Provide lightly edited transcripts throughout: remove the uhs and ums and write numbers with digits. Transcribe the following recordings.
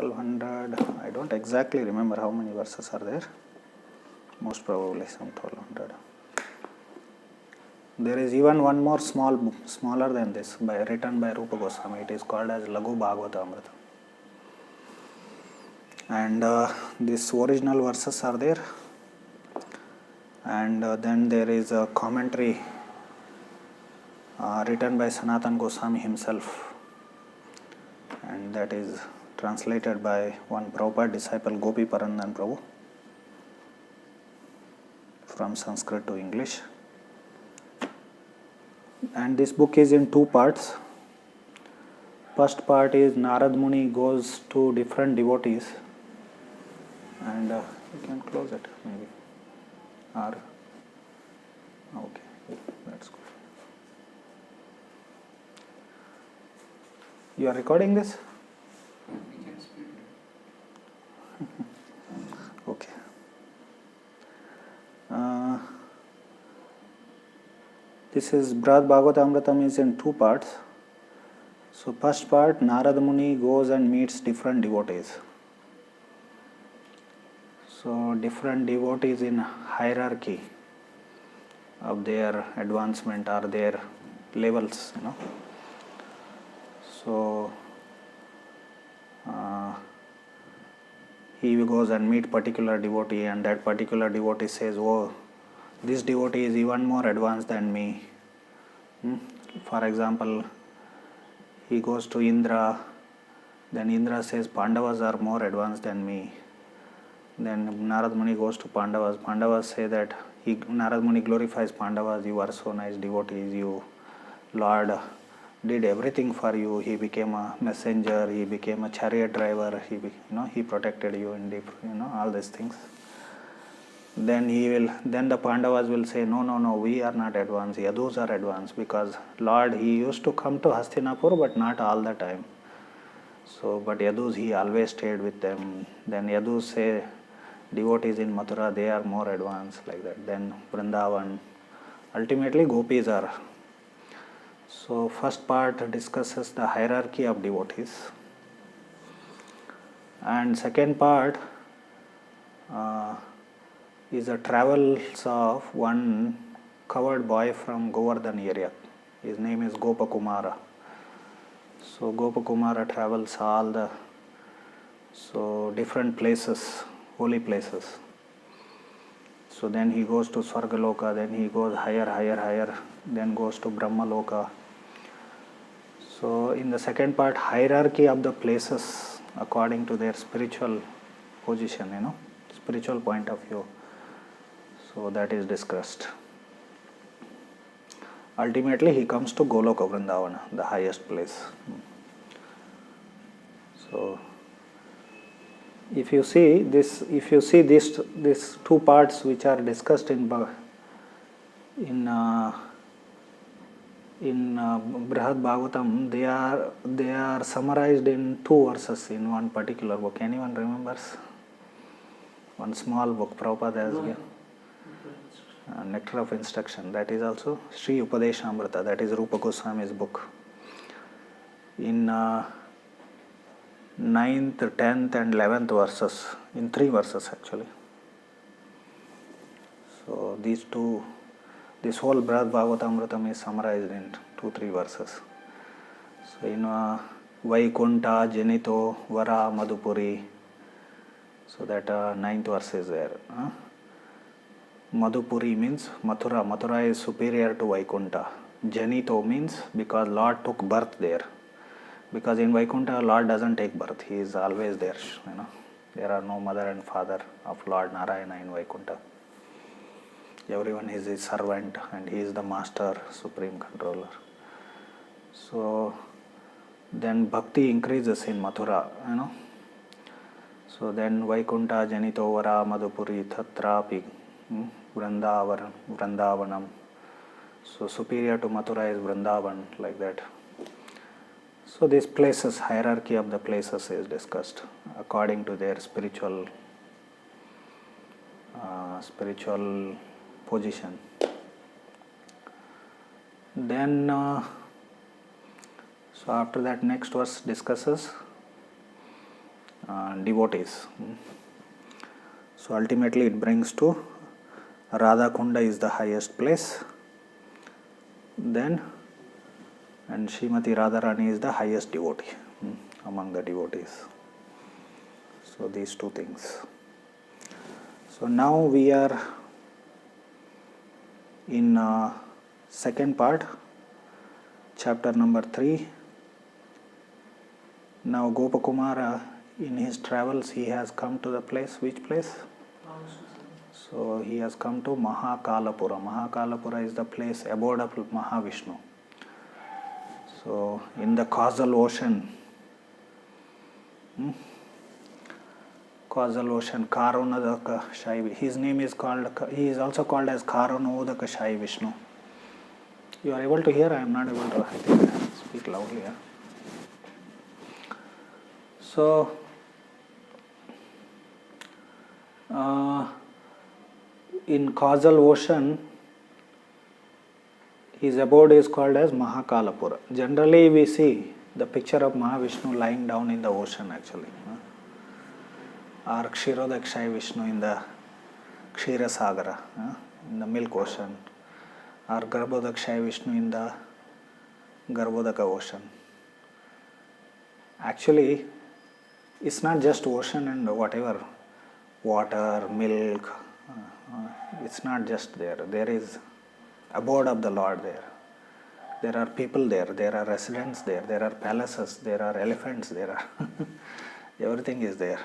1200. I don't exactly remember how many verses are there. Most probably some 1200. There is even one more smaller than this, written by Rupa Goswami. It is called as Laghu Bhagavatamrita. And these original verses are there. And then there is a commentary written by Sanatan Goswami himself. And that is translated by one Prabhupada disciple, Gopi Parandan Prabhu, from Sanskrit to English. And this book is in two parts. First part is Narad Muni goes to different devotees, and you can close it maybe. Or okay, that's good. You are recording this? Okay. This is Brihad Bhagavatamritam is in two parts. So first part, Narad Muni goes and meets different devotees. So different devotees in hierarchy of their advancement or their levels, So he goes and meet particular devotee, and that particular devotee says, "Oh, this devotee is even more advanced than me." For example, he goes to Indra, then Indra says, "Pandavas are more advanced than me." Then Narad Muni goes to Pandavas. Pandavas say that Narad Muni glorifies Pandavas. "You are so nice devotees. You, Lord, did everything for you. He became a messenger. He became a chariot driver. He protected you in deep, all these things." Then the Pandavas will say, no, we are not advanced. Yadus are advanced, because Lord, he used to come to Hastinapur, but not all the time. So, but Yadus, he always stayed with them. Then Yadus say, devotees in Mathura, they are more advanced, like that. Then Vrindavan. Ultimately, gopis are. So, first part discusses the hierarchy of devotees. And second part is the travels of one covered boy from Govardhan area. His name is Gopakumara. So Gopakumara travels all the different places, holy places. So then he goes to Swargaloka, then he goes higher, then goes to Brahmaloka. So in the second part, hierarchy of the places according to their spiritual position, spiritual point of view. So that is discussed. Ultimately, he comes to Goloka Vrindavana, the highest place. So, if you see these two parts which are discussed in Brihad Bhagavatam, they are summarized in two verses in one particular book. Anyone remembers? One small book Prabhupada has given. Nectar of Instruction, that is also Sri Upadeshamrita, that is Rupa Goswami's book. In 9th, 10th and 11th verses, in 3 verses actually. So this whole Brihad Bhagavatamritam is summarized in 2-3 verses. So in Vaikunta, Janito, Vara, Madhupuri, so that 9th verse is there. Madhupuri means Mathura. Mathura is superior to Vaikunta. Janito means because Lord took birth there. Because in Vaikunta, Lord doesn't take birth. He is always there. There are no mother and father of Lord Narayana in Vaikunta. Everyone is his servant and he is the master, supreme controller. So then bhakti increases in Mathura. So then Vaikunta, Janito, Vara, Madhupuri, Tatrapi, Vrindavanam. So superior to Mathura is Vrindavan, like that. So these places, hierarchy of the places is discussed according to their spiritual position. Then, so after that, next verse discusses devotees. So ultimately it brings to Radha Kunda is the highest place, then, and Srimati Radharani is the highest devotee among the devotees. So these two things. So now we are in second part, chapter number 3. Now Gopakumara, in his travels, he has come to the place. Which place? So he has come to Mahakalapura. Mahakalapura is the place, abode of Mahavishnu. So in the causal ocean, Karanodaka Shai, his name is called, he is also called as Karanodaka Shai Vishnu. You are able to hear? I am not able to, I think, speak loudly. Yeah? So, in causal ocean, his abode is called as Mahakalapura. Generally, we see the picture of Mahavishnu lying down in the ocean actually. Or Kshirodakshai Vishnu in the Kshirasagara, in the milk ocean. Or Garbhodakshai Vishnu in the Garbhodaka ocean. Actually, it's not just ocean and whatever, water, milk, it's not just there. There is abode of the Lord there. There are people there, there are residents there, there are palaces, there are elephants, there are everything is there.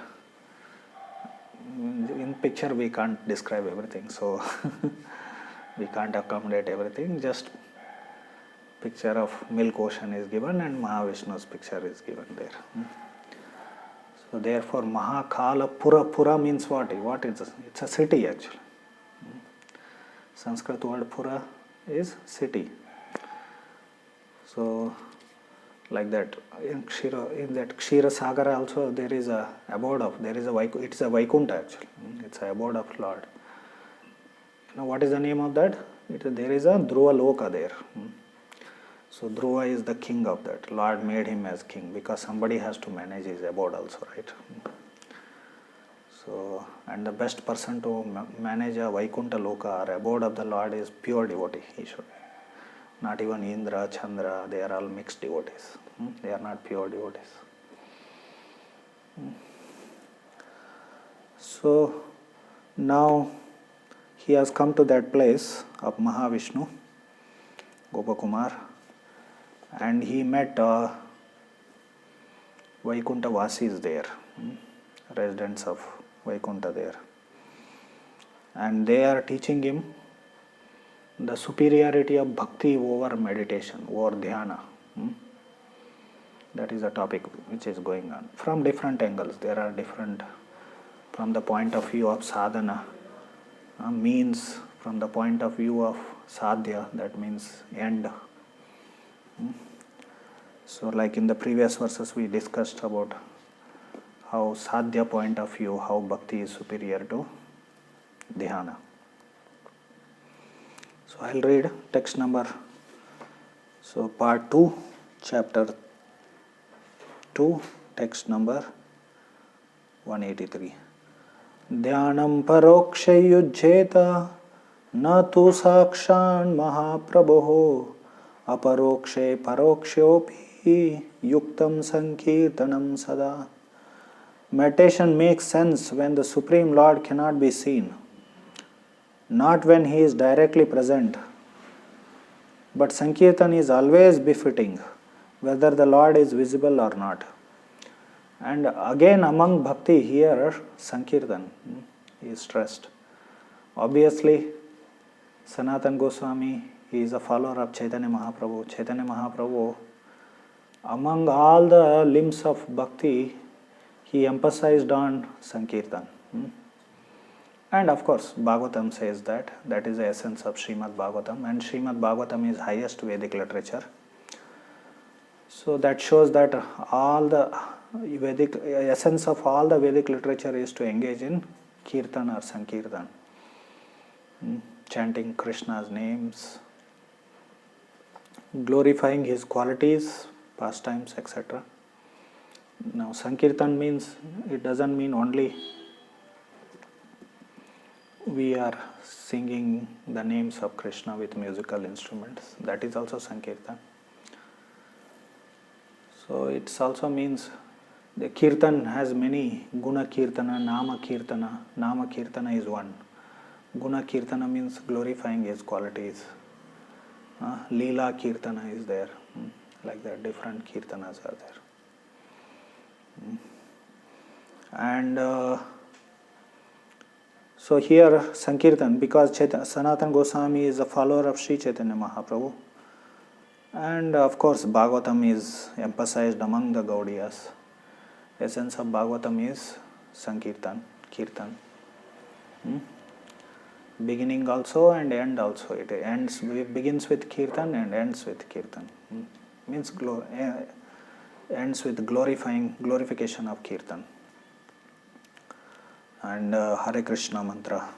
In picture we can't describe everything, so we can't accommodate everything. Just picture of milk ocean is given and Mahavishnu's picture is given there. So therefore Mahakalapura, Pura means what? What is it? It's a city actually. Sanskrit word Pura is city. So like that, in that Kshira Sagara also there is a abode of, there is a it's a Vaikunta actually. It's a abode of Lord. Now what is the name of that? There is a Dhruva Loka there. So Dhruva is the king of that. Lord made him as king because somebody has to manage his abode also, right? So, and the best person to manage a Vaikunta Loka or abode of the Lord is pure devotee. He should. Not even Indra, Chandra, they are all mixed devotees. They are not pure devotees. So now he has come to that place of Mahavishnu, Gopakumar, and he met Vaikunta Vasis there, residents of Vaikunta there. And they are teaching him the superiority of bhakti over meditation, over dhyana. That is a topic which is going on. From different angles, there are different, from the point of view of sadhana, means, from the point of view of sadhya, that means end. So like in the previous verses we discussed about how sadhya point of view, how bhakti is superior to dhyana. So I'll read text number, so part 2, chapter 2, text number 183. Dhyanam parokshayujjeta na tu sakshan mahaprabho aparokshe parokshopi yuktam sankirtanam sada. Meditation makes sense when the Supreme Lord cannot be seen, not when he is directly present. But Sankirtan is always befitting, whether the Lord is visible or not. And again among bhakti here, Sankirtan is stressed. Obviously, Sanatan Goswami, he is a follower of Chaitanya Mahaprabhu. Chaitanya Mahaprabhu, among all the limbs of bhakti, he emphasized on Sankirtan. And of course, Bhagavatam says that is the essence of Srimad Bhagavatam, and Srimad Bhagavatam is highest Vedic literature. So that shows that all the Vedic essence of all the Vedic literature is to engage in Kirtan or Sankirtan, chanting Krishna's names, glorifying his qualities, pastimes, etc. Now Sankirtan means, it doesn't mean only we are singing the names of Krishna with musical instruments. That is also Sankirtan. So it also means the Kirtan has many. Guna Kirtana, Nama Kirtana. Nama Kirtana is one. Guna Kirtana means glorifying his qualities. Leela Kirtana is there. Like that, different Kirtanas are there. And so here Sankirtan, because Sanatana Goswami is a follower of Sri Chaitanya Mahaprabhu, and of course Bhagavatam is emphasized among the Gaudiyas. Essence of Bhagavatam is Sankirtan, Kirtan. Beginning also and end also. It begins with Kirtan and ends with Kirtan. Means ends with glorification of Kirtan. And Hare Krishna mantra.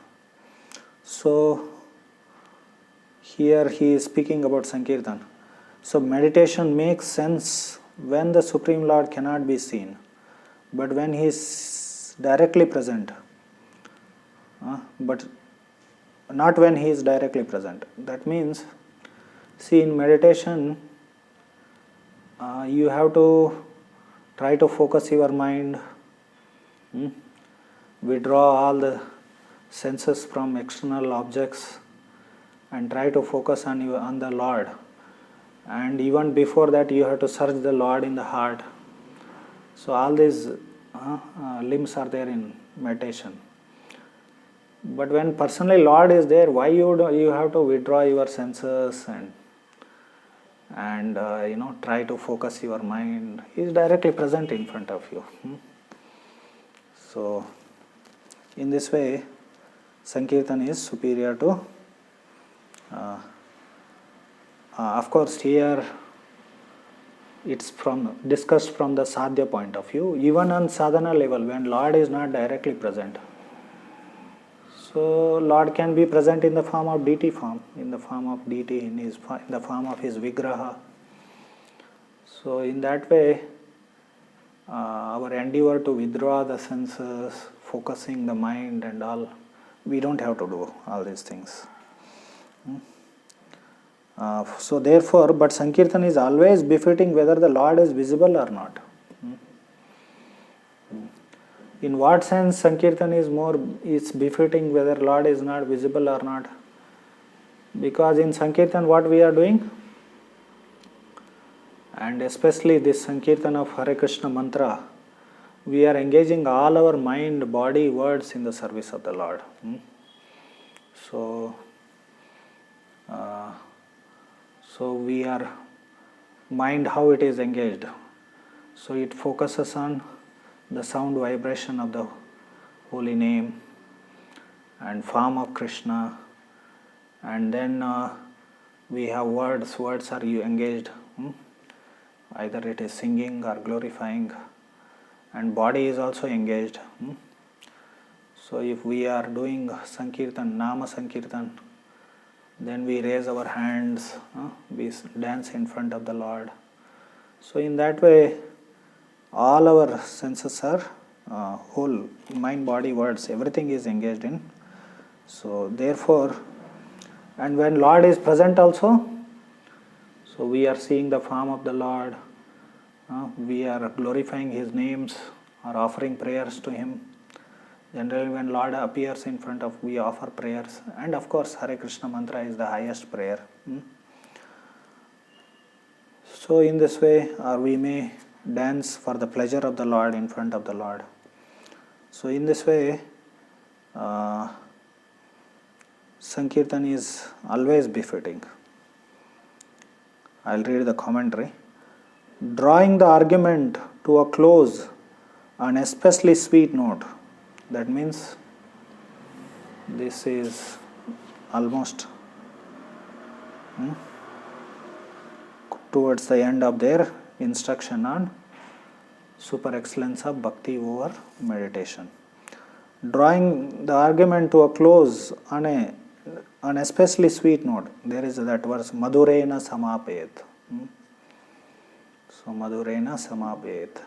So here he is speaking about Sankirtan. So meditation makes sense when the Supreme Lord cannot be seen, but when he is directly present, but not when he is directly present. That means, see, in meditation, you have to try to focus your mind, withdraw all the senses from external objects, and try to focus on the Lord. And even before that, you have to search the Lord in the heart. So all these limbs are there in meditation. But when personally Lord is there, why you have to withdraw your senses and try to focus your mind? He is directly present in front of you. So in this way, Sankirtan is superior to. Of course, here it's discussed from the sadhya point of view. Even on sadhana level, when Lord is not directly present, so Lord can be present in the form of deity form, in the form of deity, in the form of his vigraha. So in that way, our endeavor to withdraw the senses, focusing the mind and all, we don't have to do all these things. So therefore, but Sankirtan is always befitting whether the Lord is visible or not. In what sense Sankirtan is befitting whether Lord is not visible or not? Because in Sankirtan what we are doing, and especially this Sankirtan of Hare Krishna mantra, we are engaging all our mind, body, words in the service of the Lord. So we are mind, how it is engaged. So it focuses on the sound vibration of the holy name and form of Krishna, and then we have words are you engaged, either it is singing or glorifying, and body is also engaged. So if we are doing Sankirtan, Nama Sankirtan, then we raise our hands, we dance in front of the Lord. So in that way, all our senses are whole, mind, body, words, everything is engaged in. So therefore, and when Lord is present also, so we are seeing the form of the Lord, we are glorifying his names or offering prayers to him. Generally when Lord appears in front of, we offer prayers, and of course Hare Krishna mantra is the highest prayer. So in this way, or we may dance for the pleasure of the Lord in front of the Lord. So in this way, Sankirtan is always befitting. I'll read the commentary. Drawing the argument to a close, an especially sweet note. That means this is almost towards the end of their instruction on super excellence of bhakti over meditation. Drawing the argument to a close on an especially sweet note, there is that verse Madhurena Samapet. So Madhurena Samapet.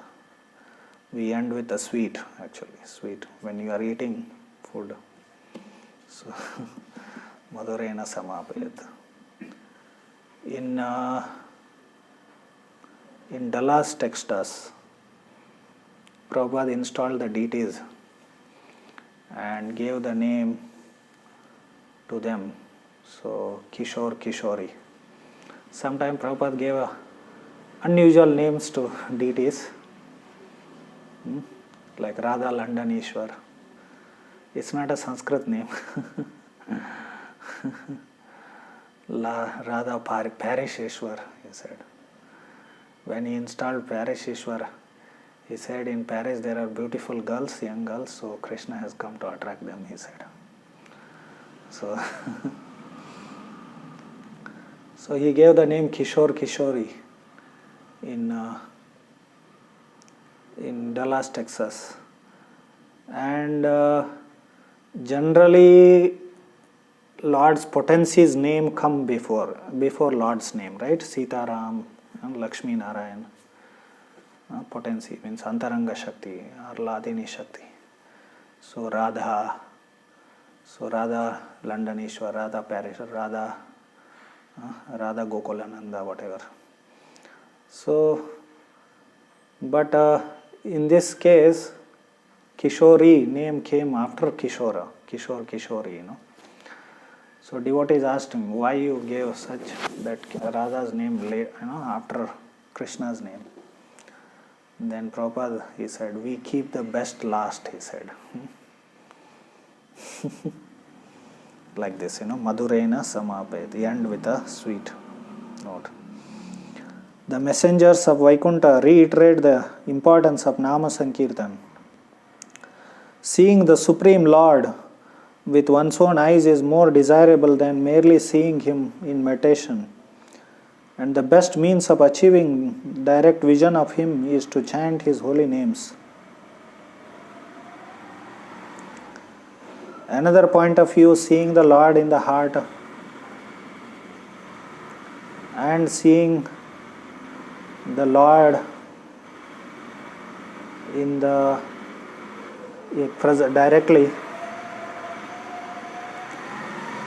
We end with a sweet, actually, sweet, when you are eating food. So, Madhurena Samapayat. In Dallas, Texas, Prabhupada installed the deities and gave the name to them. So, Kishore, Kishori. Sometimes Prabhupada gave unusual names to deities, like Radha Landanishwar. It's not a Sanskrit name. Radha Parisheshwar, he said. When he installed Parisheshwar, he said, in Paris there are beautiful girls, young girls, so Krishna has come to attract them, he said. So, so he gave the name Kishore Kishori in Dallas, Texas. And generally Lord's potency's name come before Lord's name, right? Sitaram and Lakshmi Narayan. Potency means Antaranga Shakti or Ladini Shakti. So Radha Landanishwar, Radha Parish, Radha Gokulananda, whatever. So, but in this case, Kishori name came after Kishora, Kishori, So devotees asked him, why you gave such that Radha's name after Krishna's name? Then Prabhupada, he said, we keep the best last, he said. Like this, Madhurena Samapayat, the end with a sweet note. The messengers of Vaikuntha reiterate the importance of Nama Sankirtan. Seeing the Supreme Lord with one's own eyes is more desirable than merely seeing Him in meditation. And the best means of achieving direct vision of Him is to chant His holy names. Another point of view, seeing the Lord in the heart and seeing the Lord in the directly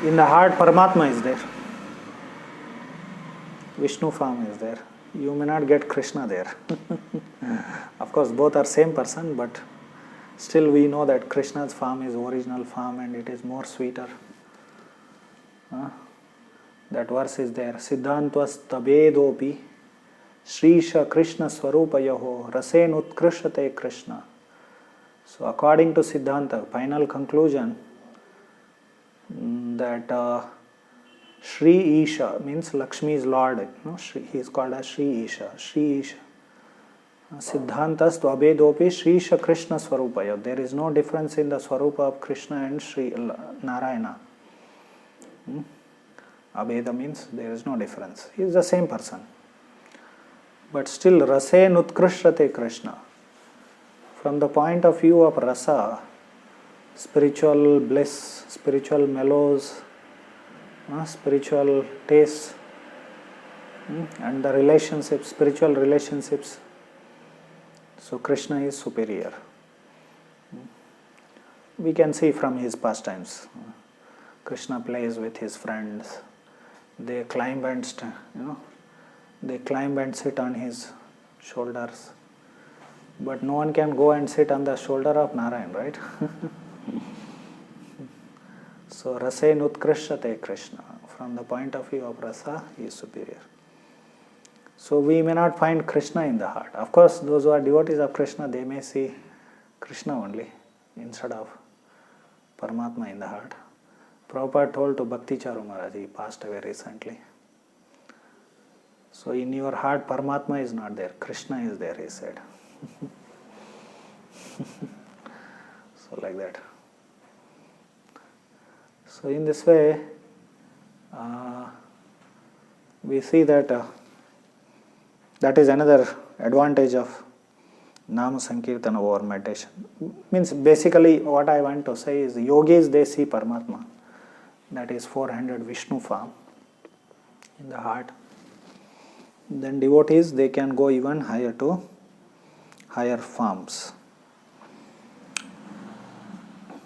in the heart, Paramatma is there. Vishnu form is there. You may not get Krishna there. Of course, both are same person, but still we know that Krishna's form is original form and it is more sweeter. That verse is there. Siddhantvas tabedopi Shrisha Krishna Swarupayaho Rasen Utkrishate Krishna. So according to Siddhanta, final conclusion, that Sri Isha means Lakshmi's Lord. He is called as Sri Isha. Sri Isha. Siddhantas Dvabedopi Shrisha Krishna Swarupaya. There is no difference in the Swarupa of Krishna and Sri Narayana. Abheda means there is no difference. He is the same person. But still, Rasen Utkrishate Krishna. From the point of view of rasa, spiritual bliss, spiritual mellows, spiritual tastes, and the relationships, spiritual relationships. So Krishna is superior. We can see from his pastimes. Krishna plays with his friends. They climb and sit on his shoulders. But no one can go and sit on the shoulder of Narayan, right? So Rasen Utkrishate Krishna. From the point of view of rasa, he is superior. So we may not find Krishna in the heart. Of course, those who are devotees of Krishna, they may see Krishna only instead of Paramatma in the heart. Prabhupada told to Bhakti Charu Maharaj, he passed away recently. So in your heart, Paramatma is not there, Krishna is there, he said. So like that. So in this way, we see that that is another advantage of Nama Sankirtana over meditation. Means basically what I want to say is yogis, they see Paramatma. That is 400 Vishnu form in the heart. Then devotees, they can go even higher to higher forms.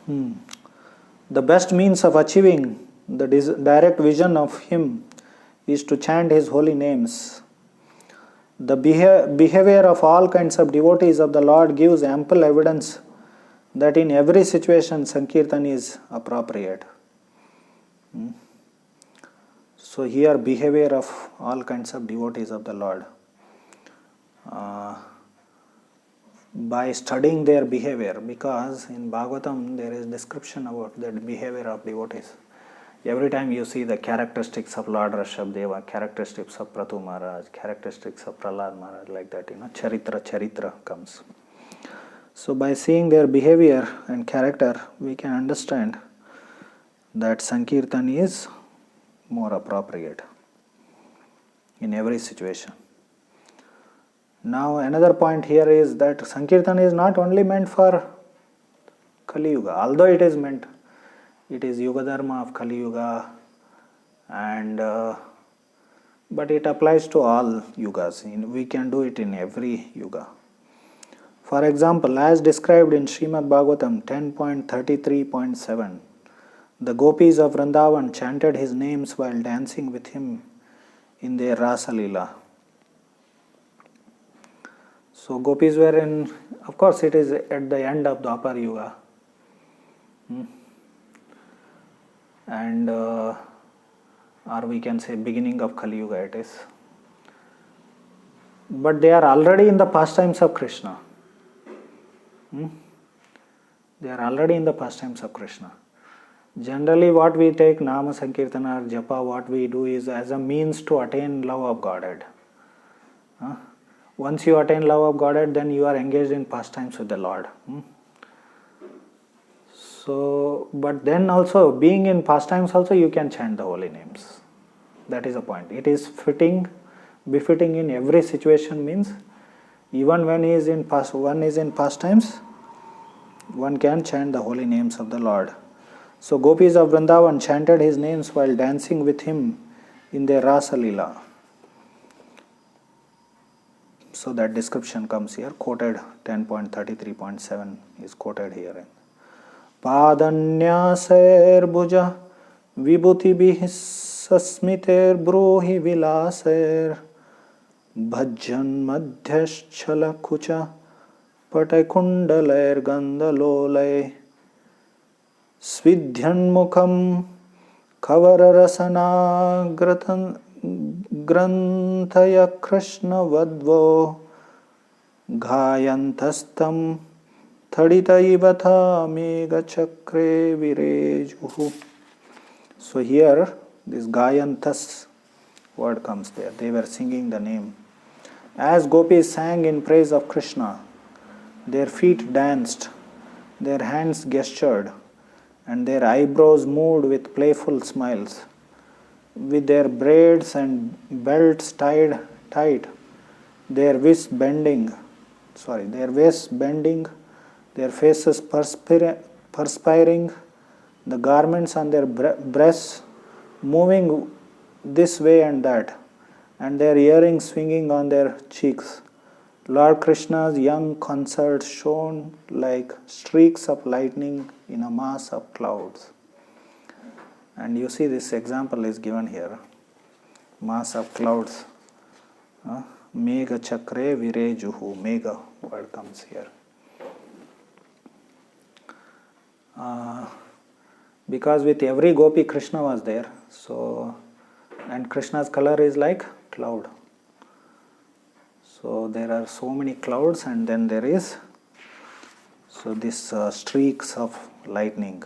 The best means of achieving the direct vision of Him is to chant His holy names. The behavior of all kinds of devotees of the Lord gives ample evidence that in every situation Sankirtan is appropriate. So here, behavior of all kinds of devotees of the Lord. By studying their behavior, because in Bhagavatam there is description about the behavior of devotees. Every time you see the characteristics of Lord Rishabhdeva, characteristics of Prathu Maharaj, characteristics of Prahlad Maharaj, like that, charitra comes. So by seeing their behavior and character, we can understand that Sankirtan is more appropriate in every situation. Now another point here is that Sankirtan is not only meant for Kali Yuga, although it is meant, it is Yuga Dharma of Kali Yuga, and but it applies to all yugas. We can do it in every yuga. For example, as described in Srimad Bhagavatam 10.33.7, the gopis of Vrindavan chanted His names while dancing with Him in their Rasa Leela. So gopis were in, of course it is at the end of Dwapar Yuga. And or we can say beginning of Kali Yuga it is. But they are already in the pastimes of Krishna. They are already in the pastimes of Krishna. Generally what we take Nama Sankirtana or Japa, what we do is as a means to attain love of Godhead. Once you attain love of Godhead, then you are engaged in pastimes with the Lord. So, but then also, being in pastimes also, you can chant the holy names. That is the point. It is befitting in every situation, means even when one is in pastimes, one can chant the holy names of the Lord. So gopis of Vrindavan chanted His names while dancing with Him in their Rasa Leela. So that description comes here, quoted 10.33.7 is quoted here. Padanyaser bhuja vibhutibih sasmiter brohi vilaser bhajan madhyaschala kucha patakundalair gandalolay svidhyanmukham kavararasana grantaya krishna vadvo ghayantastam thaditaivatha mega chakre virejuhu. So here this gayantas word comes there. They were singing the name. As gopis sang in praise of Krishna, their feet danced, their hands gestured, and their eyebrows moved with playful smiles. With their braids and belts tied tight, their waists bending, their faces perspiring, the garments on their breasts moving this way and that, and their earrings swinging on their cheeks. Lord Krishna's young consort shone like streaks of lightning in a mass of clouds. And you see this example is given here. Mass of clouds. Mega chakre virejuhu. Mega word comes here. Because with every gopi Krishna was there. So, and Krishna's color is like cloud. So there are so many clouds, and then there is this streaks of lightning,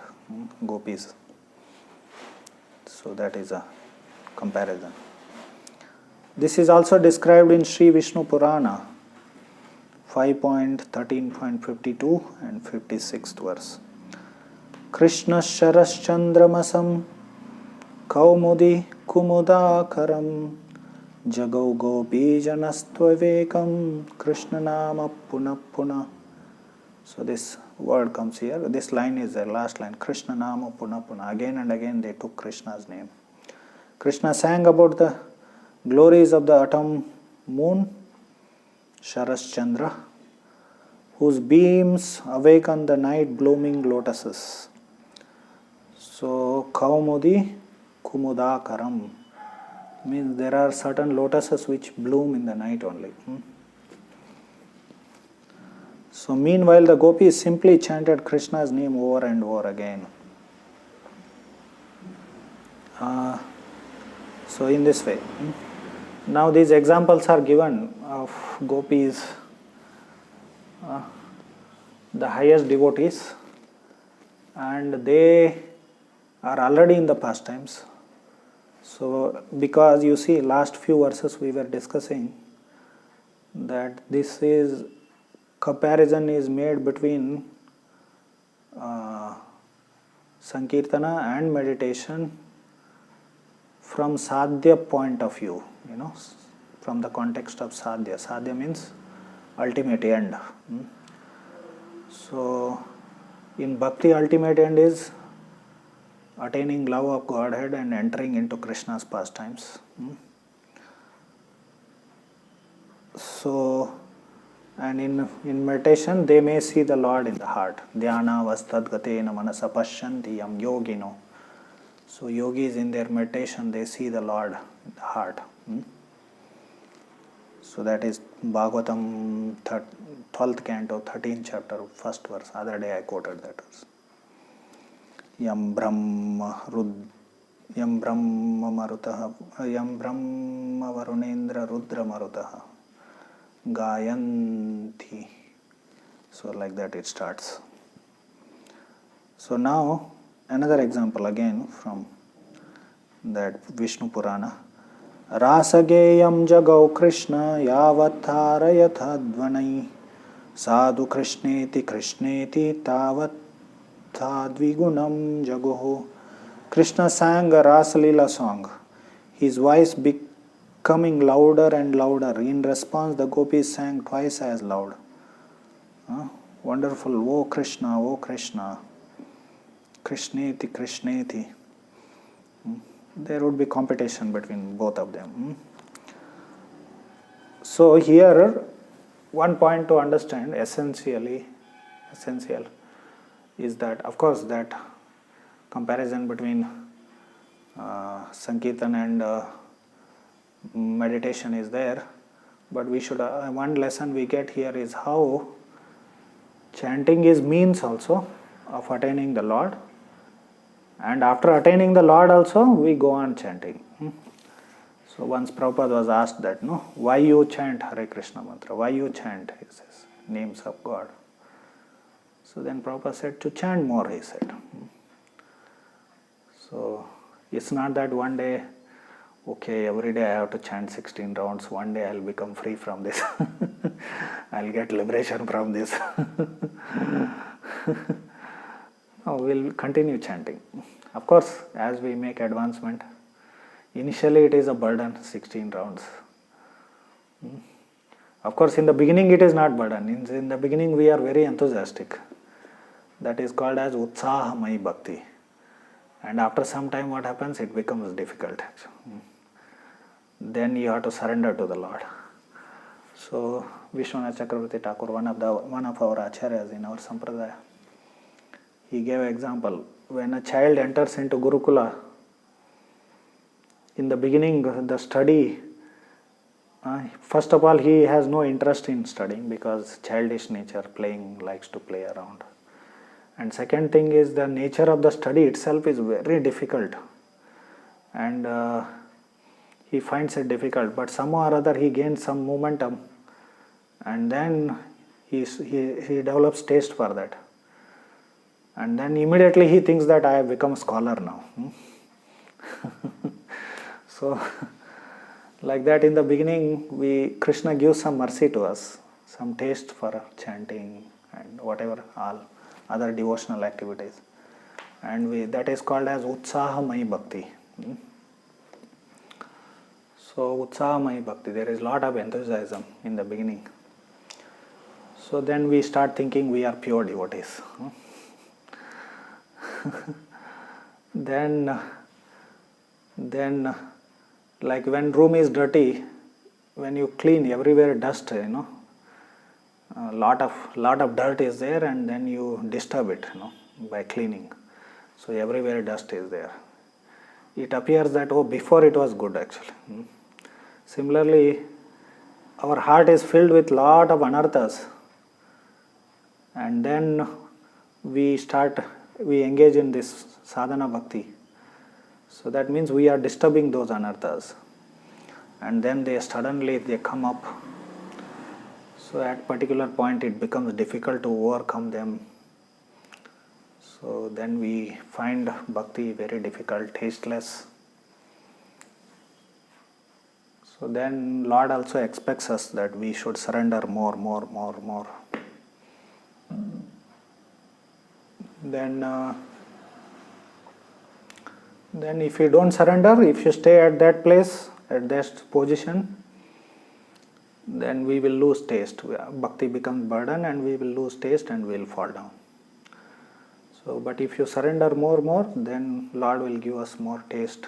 gopis. So that is a comparison. This is also described in Sri Vishnu Purana 5.13.52 and 56th verse. Krishna Sharas Chandramasam Kaumudi Kumudakaram Jagau Gopi Janastvavekam Krishna Nama Puna Puna. So this word comes here. This line is the last line. Krishna Nama Puna Puna. Again and again they took Krishna's name. Krishna sang about the glories of the autumn moon, Sharas Chandra, whose beams awaken the night blooming lotuses. So, Kaumudi Kumudakaram means there are certain lotuses which bloom in the night only. So, meanwhile, the gopis simply chanted Krishna's name over and over again. So, in this way. Now, these examples are given of gopis, the highest devotees, and they are already in the pastimes. So, because you see, last few verses we were discussing that this is comparison is made between Sankirtana and meditation from sadhya point of view, from the context of sadhya. Sadhya means ultimate end. So, in bhakti, ultimate end is attaining love of Godhead and entering into Krishna's pastimes. So, and in meditation, they may see the Lord in the heart. Dhyana vastadgatena manasa pashyanti yam yogino. So, yogis in their meditation, they see the Lord in the heart. So, that is Bhagavatam 12th canto, 13th chapter, 1st verse. Other day I quoted that verse. Yam Brahma Marutaha, Yam Brahma Varunendra Rudra Marutaha, Gayanti. So, like that it starts. So, now another example again from that Vishnu Purana. Rasageyam jagau Krishna yavatharayatha sadhu krishneti krishneti tavat Dvigunam Jagoho. Krishna sang a Rasalila song, his voice becoming louder and louder. In response, the gopis sang twice as loud. Wonderful, O Krishna, O Krishna, Krishneti, Krishneti. There would be competition between both of them. So here, one point to understand essential is that, of course, that comparison between Sankirtan and meditation is there, but we should, one lesson we get here is how chanting is means also of attaining the Lord, and after attaining the Lord also we go on chanting. So once Prabhupada was asked that, why you chant Hare Krishna mantra, why you chant, he says, names of God. So then Prabhupada said, to chant more, he said. So it's not that one day, okay, every day I have to chant 16 rounds, one day I'll become free from this. I'll get liberation from this. No, we'll continue chanting. Of course, as we make advancement, initially it is a burden, 16 rounds. Of course, in the beginning it is not burden. In the beginning we are very enthusiastic. That is called as Utsahamai Bhakti. And after some time what happens? It becomes difficult. Then you have to surrender to the Lord. So, Vishwanath Chakravarti Thakur, one of our acharyas in our sampradaya, he gave an example. When a child enters into Gurukula, in the beginning the study, first of all he has no interest in studying because childish nature, likes to play around. And second thing is the nature of the study itself is very difficult, and he finds it difficult, but somehow or other he gains some momentum, and then he develops taste for that, and then immediately he thinks that I have become a scholar now. So like that, in the beginning Krishna gives some mercy to us, some taste for chanting and whatever all other devotional activities, and that is called as Utsahamai Bhakti. So Utsahamai Bhakti, there is a lot of enthusiasm in the beginning. So then we start thinking we are pure devotees. Then like when room is dirty, when you clean everywhere dust, lot of dirt is there, and then you disturb it, by cleaning. So everywhere dust is there. It appears that before it was good actually. Similarly, our heart is filled with lot of anarthas, and then we engage in this sadhana bhakti. So that means we are disturbing those anarthas, and then they come up. So at particular point it becomes difficult to overcome them. So then we find bhakti very difficult, tasteless. So then Lord also expects us that we should surrender more. Then if you don't surrender, if you stay at that place, at that position, then we will lose taste. Bhakti becomes burden and we will lose taste and we will fall down. So, but if you surrender more, then Lord will give us more taste,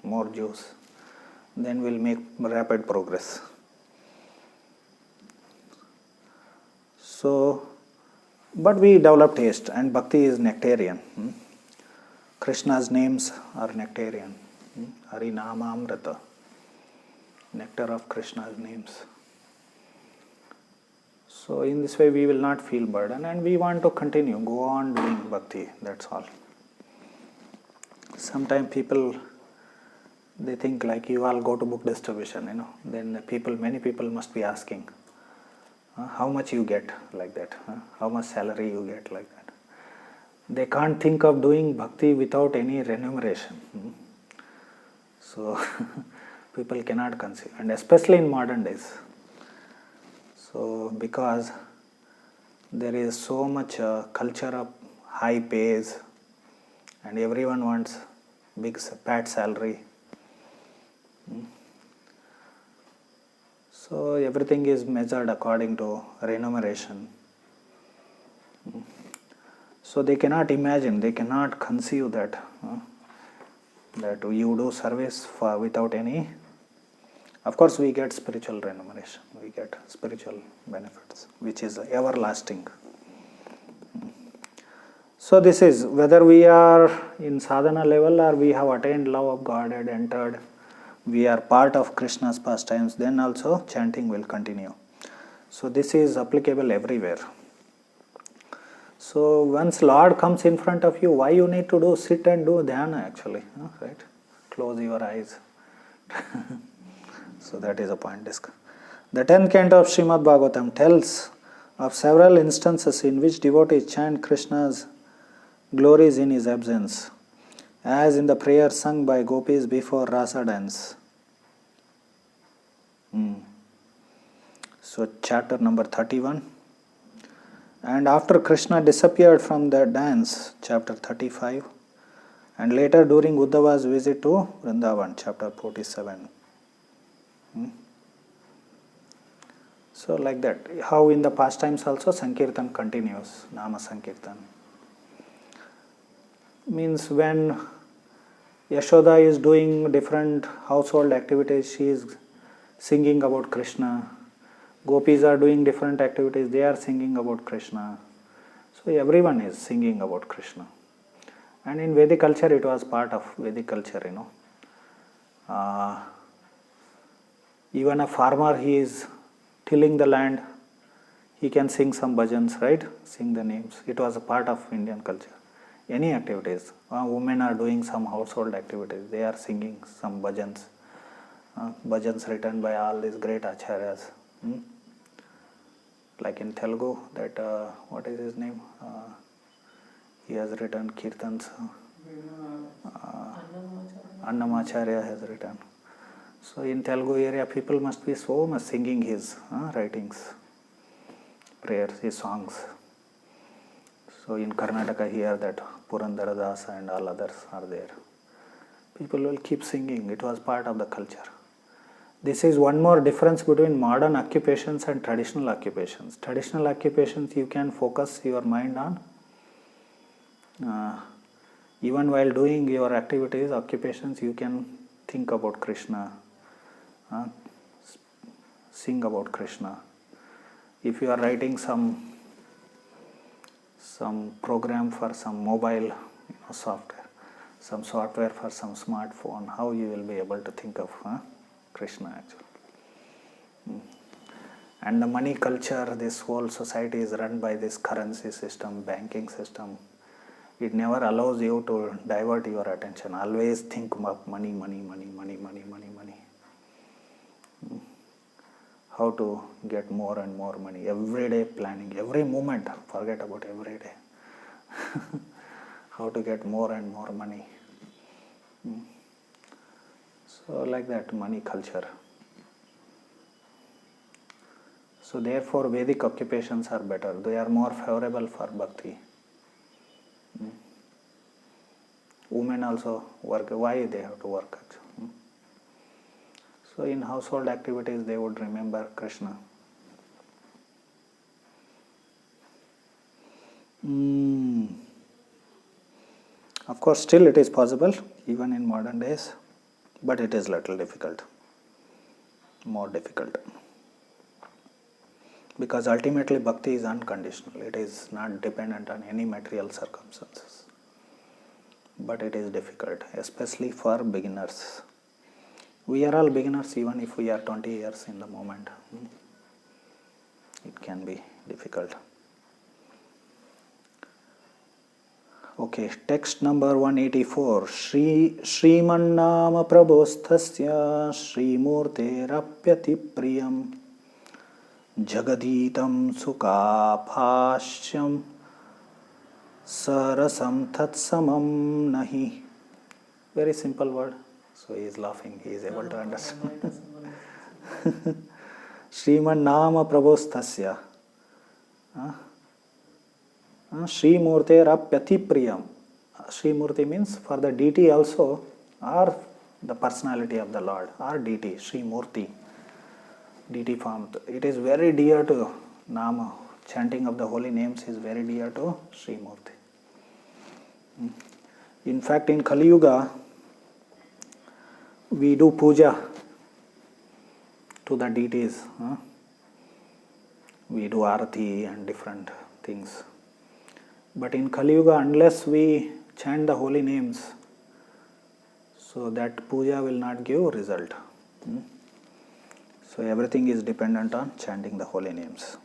more juice. Then we'll make rapid progress. So, but we develop taste, and bhakti is nectarian. Krishna's names are nectarian. Harinamamrita, nectar of Krishna's names. So in this way we will not feel burden, and we want to continue, go on doing bhakti, that's all. Sometimes people, they think like you all go to book distribution, then many people must be asking, how much you get like that, how much salary you get like that. They can't think of doing bhakti without any remuneration. So people cannot conceive, and especially in modern days. So because there is so much culture of high pays, and everyone wants big fat salary. So everything is measured according to remuneration. So they cannot imagine, they cannot conceive that you do service without any. Of course, we get spiritual remuneration, we get spiritual benefits, which is everlasting. So this is whether we are in sadhana level or we have attained love of God and entered, we are part of Krishna's pastimes, then also chanting will continue. So this is applicable everywhere. So once Lord comes in front of you, why you need to sit and do dhyana actually, right? Close your eyes. So that is a point discussed. The 10th canto of Srimad Bhagavatam tells of several instances in which devotees chant Krishna's glories in his absence, as in the prayer sung by gopis before Rasa dance. So chapter number 31. And after Krishna disappeared from the dance, chapter 35, and later during Uddhava's visit to Vrindavan, chapter 47. So like that, how in the pastimes also Sankirtan continues, Nama Sankirtan. Means when Yashoda is doing different household activities, she is singing about Krishna. Gopis are doing different activities, they are singing about Krishna. So everyone is singing about Krishna. And in Vedic culture, it was part of Vedic culture, even a farmer, he is tilling the land, he can sing some bhajans, right? Sing the names. It was a part of Indian culture. Any activities, women are doing some household activities, they are singing some bhajans. Bhajans written by all these great acharyas. Like in Telugu, that what is his name? He has written kirtans. Annamacharya has written. So in Telugu area, people must be so much singing his writings, prayers, his songs. So in Karnataka here, that Purandara Dasa and all others are there. People will keep singing. It was part of the culture. This is one more difference between modern occupations and traditional occupations. Traditional occupations you can focus your mind on. Even while doing your activities, occupations, you can think about Krishna, sing about Krishna. if you are writing some program for some mobile software, some software for some smartphone, how you will be able to think of Krishna actually. And the money culture, this whole society is run by this currency system, banking system. It never allows you to divert your attention. Always think of money, money, money, money, money, money, money. How to get more and more money. Everyday planning, every moment, forget about every day. How to get more and more money. So like that, money culture. So therefore Vedic occupations are better. They are more favorable for bhakti. Women also work. Why they have to work? So in household activities they would remember Krishna. Of course still it is possible even in modern days, but it is little difficult, more difficult. Because ultimately bhakti is unconditional. It is not dependent on any material circumstances. But it is difficult, especially for beginners. We are all beginners even if we are 20 years in the moment. It can be difficult. Okay, text number 184. Srimannama prabosthasya Srimurterapyati priyam Jagaditam sukapashyam Sarasam tatsamam nahi. Very simple word. So he is laughing, he is able to understand. Sriman Nama Prabhosthasya Sri Murte Rapyati Priyam. Sri Murti means for the deity also, or the personality of the Lord, or deity, Sri Murti, deity form. It is very dear to Nama. Chanting of the holy names is very dear to Sri Murti. In fact, in Kali Yuga, we do puja to the deities. We do arati and different things. But in Kali Yuga, unless we chant the holy names, so that puja will not give result. So everything is dependent on chanting the holy names.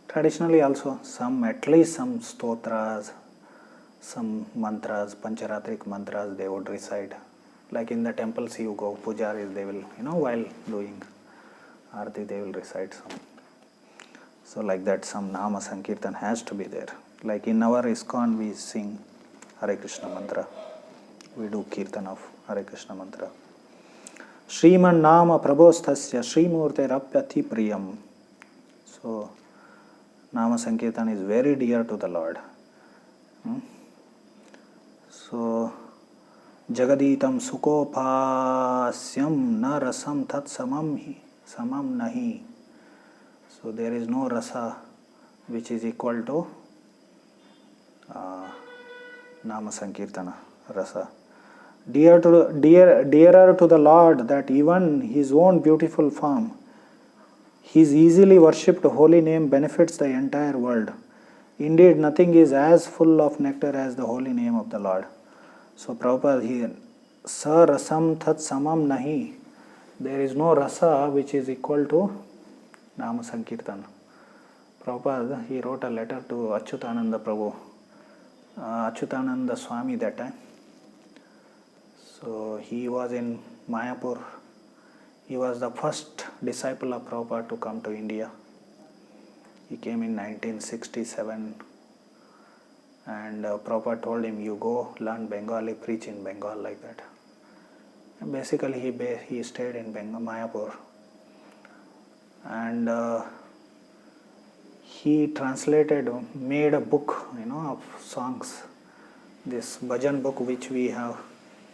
Traditionally also, at least some stotras, some mantras, pancharatric mantras they would recite. Like in the temples you go, pujaris they will, while doing arati they will recite some. So like that some nama sankirtan has to be there. Like in our ISKCON we sing Hare Krishna mantra. We do kirtan of Hare Krishna mantra. Sriman nama prabhosthasya Srimurte Rapyati priyam. So nama sankirtan is very dear to the Lord. So Jagaditam sukopasyam na rasam tat samam nahi. So there is no rasa which is equal to nama sankirtana rasa. Dearer to the Lord that even His own beautiful form, His easily worshipped holy name benefits the entire world. Indeed, nothing is as full of nectar as the holy name of the Lord. So Prabhupada here, Sa rasam tat samam nahi. There is no rasa which is equal to Nama Sankirtan. Prabhupada, he wrote a letter to Achyutananda Prabhu, Achyutananda Swami that time. So he was in Mayapur. He was the first disciple of Prabhupada to come to India. He came in 1967 and Prabhupada told him, you go learn Bengali, preach in Bengal like that. And basically he stayed in Mayapur. And he made a book, of songs. This bhajan book which we have.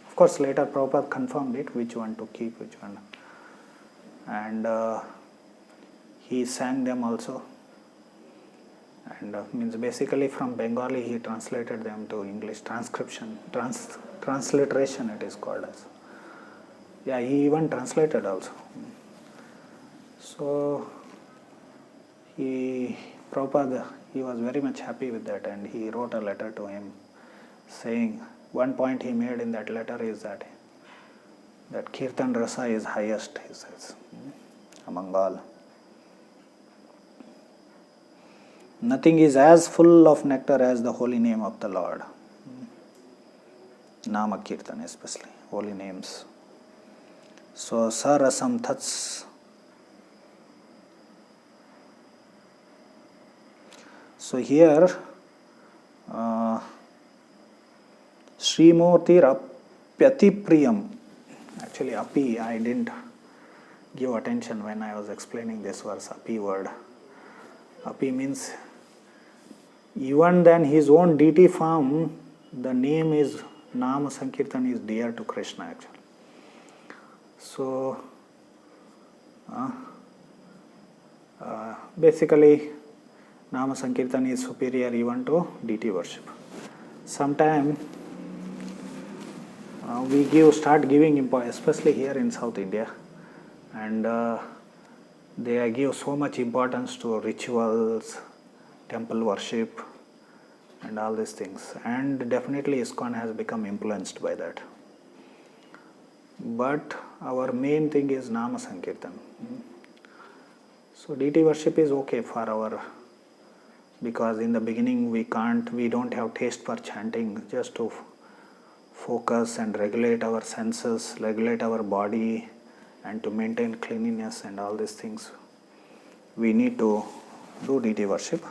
Of course later Prabhupada confirmed it, which one to keep, which one. And he sang them also. And means basically from Bengali he translated them to English, transliteration it is called as. Yeah, he even translated also. So Prabhupada, he was very much happy with that, and he wrote a letter to him saying, one point he made in that letter is that Kirtan Rasa is highest, he says, among all. Nothing is as full of nectar as the holy name of the Lord. Nama Kirtan especially, holy names. So, Sarasam Tats. So here, Srimurti Apyati Priyam. Actually, Api, I didn't give attention when I was explaining this verse, Api word. Api means even than his own deity form, the name is Nama Sankirtan is dear to Krishna actually. So, basically, Nama Sankirtan is superior even to deity worship. Sometimes we start giving importance, especially here in South India, and they give so much importance to rituals, temple worship, and all these things. And definitely ISKCON has become influenced by that. But our main thing is Nama Sankirtan. So deity worship is okay for our, because in the beginning we don't have taste for chanting, just to focus and regulate our senses, regulate our body, and to maintain cleanliness and all these things. We need to do deity worship.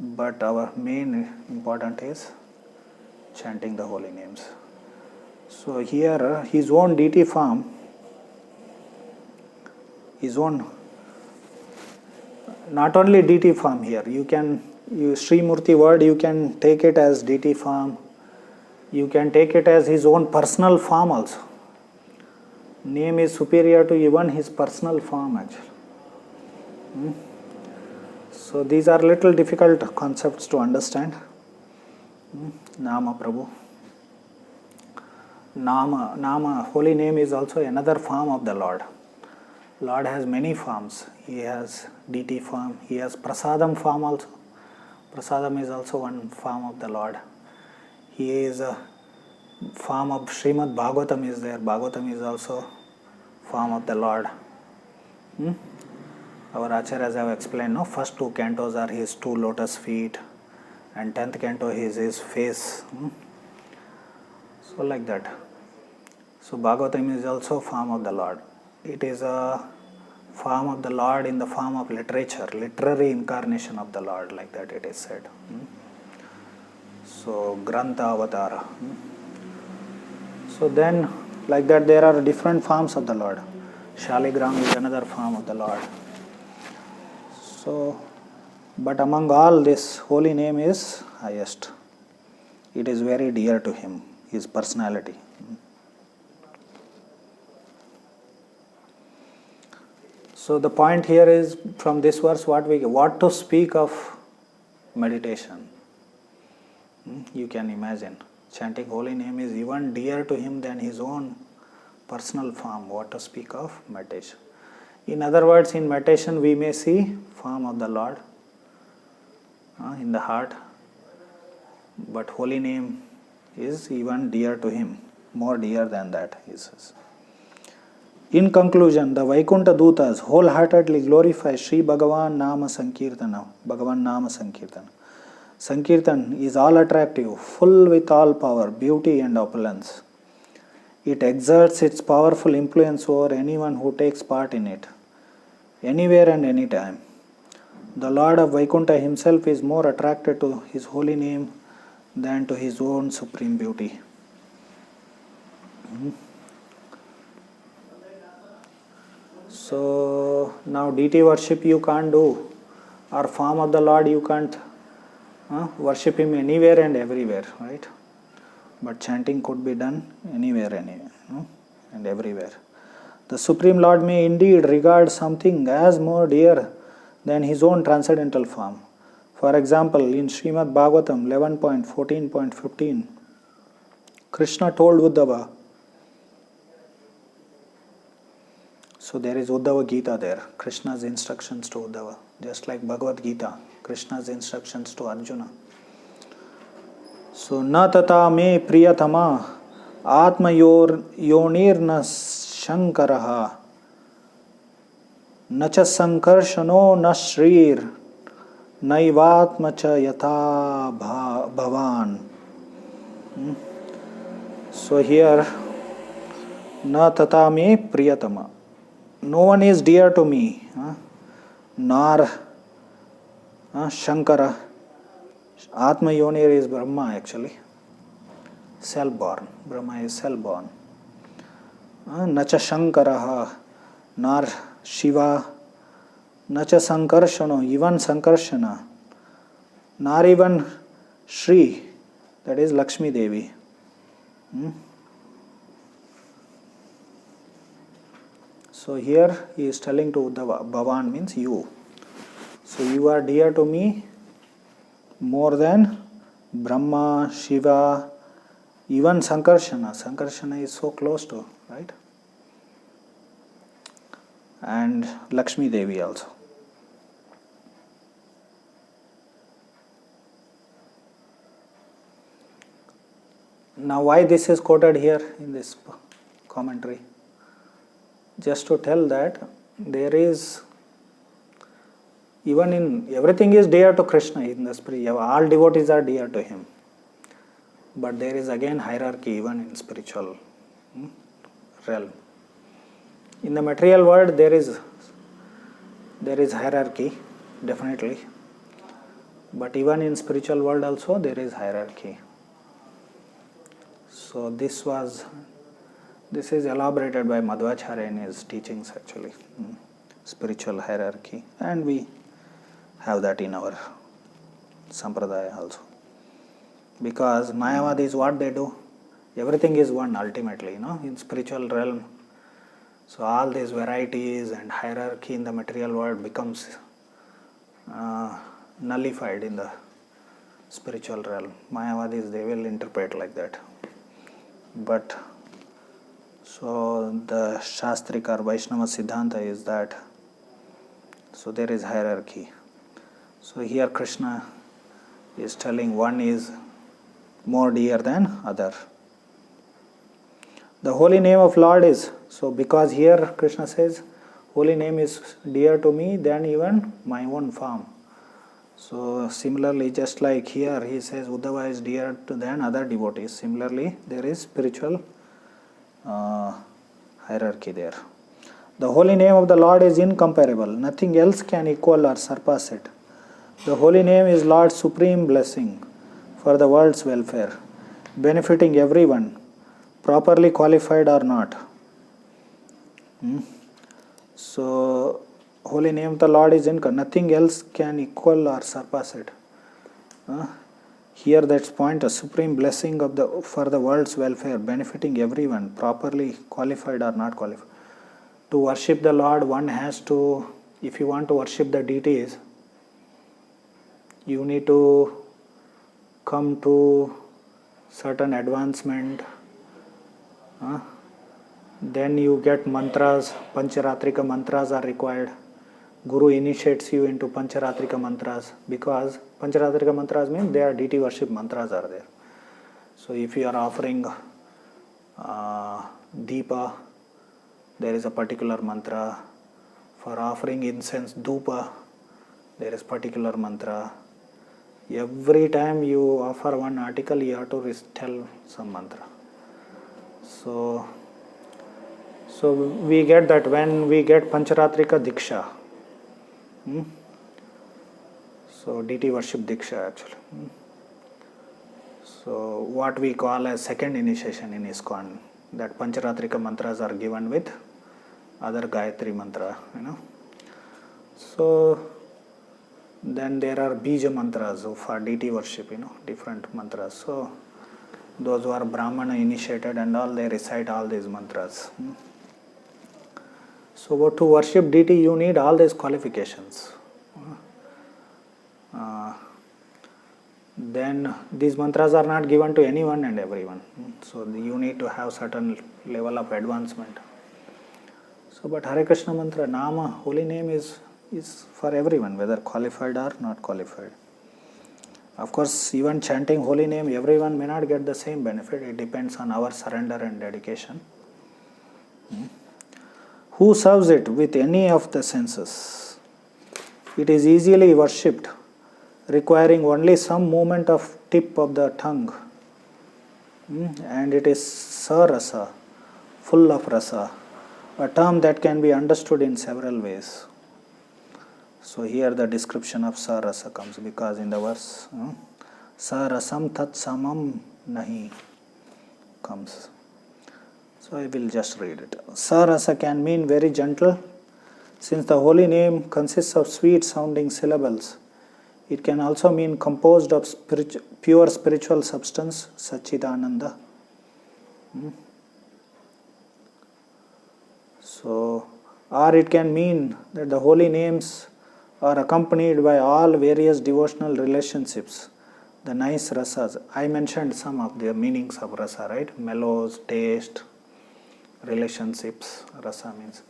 But our main important is chanting the holy names. So here his own deity form, not only deity form here, Srimurti word, you can take it as deity form, you can take it as his own personal form also. Name is superior to even his personal form actually. So these are little difficult concepts to understand. Nama Prabhu. Nama, holy name is also another form of the Lord. Lord has many forms. He has deity form, he has prasadam form also. Prasadam is also one form of the Lord. He is a form of Srimad Bhagavatam is there. Bhagavatam is also form of the Lord. Our acharyas have explained, no? First 2 cantos are his 2 lotus feet, and 10th canto is his face. So like that. So Bhagavatam is also form of the Lord. It is a form of the Lord in the form of literature, literary incarnation of the Lord, like that it is said. So Grantha Avatara. So then, like that, there are different forms of the Lord. Shaligram is another form of the Lord. So, but among all, this holy name is highest. It is very dear to him, his personality. So the point here is, from this verse, what to speak of meditation. You can imagine, chanting holy name is even dear to him than his own personal form. What to speak of meditation. In other words, in meditation we may see form of the Lord in the heart, but holy name is even dear to him, more dear than that, he says. In conclusion, the Vaikuntha Dutas wholeheartedly glorify Sri Bhagavan Nama Sankirtana. Bhagavan Nama Sankirtana. Sankirtan is all attractive, full with all power, beauty and opulence. It exerts its powerful influence over anyone who takes part in it, anywhere and anytime. The Lord of Vaikuntha himself is more attracted to his holy name than to his own supreme beauty. So now deity worship you can't do, or form of the Lord you can't worship him anywhere and everywhere, right? But chanting could be done anywhere and everywhere. The Supreme Lord may indeed regard something as more dear than his own transcendental form. For example, in Srimad Bhagavatam 11.14.15, Krishna told Uddhava, So there is Uddhava Gita there, Krishna's instructions to Uddhava, just like Bhagavad Gita, Krishna's instructions to Arjuna. So na tata me priyatama atma yonirna shankaraha na cha sankarshano na shrir naivatma cha yatha bhavan. So here na tata me priyatama, no one is dear to me, nor Shankara. Atma Yonir is Brahma actually, self-born. Brahma is self-born. Nacha Shankaraha, nor Shiva, Nacha Sankarshano, even Sankarshana, nor even Shri, that is Lakshmi Devi. So here he is telling to Uddhava, Bhavan means you. So you are dear to me more than Brahma, Shiva, even Sankarshana. Sankarshana is so close to, right? And Lakshmi Devi also. Now why this is quoted here in this commentary? Just to tell that there is, even in everything is dear to Krishna in the spirit, all devotees are dear to him. But there is again hierarchy even in spiritual realm. In the material world there is hierarchy, definitely. But even in spiritual world also there is hierarchy. So this is elaborated by Madhvacharya in his teachings actually, spiritual hierarchy, and we have that in our sampradaya also. Because Mayavadis, what they do, everything is one ultimately, in spiritual realm. So all these varieties and hierarchy in the material world becomes nullified in the spiritual realm. Mayavadis, they will interpret like that. But so the Shastrika or Vaishnava Siddhanta is that, so there is hierarchy. So here Krishna is telling one is more dear than other. The holy name of Lord is, so because here Krishna says, holy name is dear to me than even my own form. So similarly, just like here he says Uddhava is dear to than other devotees. Similarly, there is spiritual hierarchy there. The holy name of the Lord is incomparable. Nothing else can equal or surpass it. The holy name is Lord's supreme blessing for the world's welfare, benefiting everyone, properly qualified or not. So, holy name of the Lord is nothing else can equal or surpass it. Here that's point, a supreme blessing of for the world's welfare, benefiting everyone, properly qualified or not qualified. To worship the Lord, one has to, if you want to worship the deities, you need to come to certain advancement. Then you get mantras, Pancharatrika mantras are required. Guru initiates you into Pancharatrika mantras, because Pancharatrika mantras mean they are deity worship mantras are there. So if you are offering Deepa, there is a particular mantra. For offering incense, Dhupa, there is particular mantra. Every time you offer one article, you have to tell some mantra. So we get that when we get Pancharatrika Diksha. So deity worship Diksha actually. So what we call as second initiation in ISKCON, that Pancharatrika mantras are given with other Gayatri mantra, So then there are Bija mantras for deity worship, different mantras. So those who are Brahmana initiated and all, they recite all these mantras. So to worship deity, you need all these qualifications. Then these mantras are not given to anyone and everyone. So you need to have certain level of advancement. So So, but Hare Krishna mantra, Nama, holy name is for everyone, whether qualified or not qualified. Of course, even chanting holy name, everyone may not get the same benefit. It depends on our surrender and dedication. Who serves it with any of the senses? It is easily worshipped, requiring only some movement of tip of the tongue. And it is sarasa, full of rasa, a term that can be understood in several ways. So here the description of sarasa comes, because in the verse sarasam tat samam nahi comes. So I will just read it. Sarasa can mean very gentle. Since the holy name consists of sweet sounding syllables, it can also mean composed of pure spiritual substance, Satchidananda. So, or it can mean that the holy names are accompanied by all various devotional relationships, the nice rasas. I mentioned some of the meanings of rasa, right? Mellows, taste, relationships. Rasa means.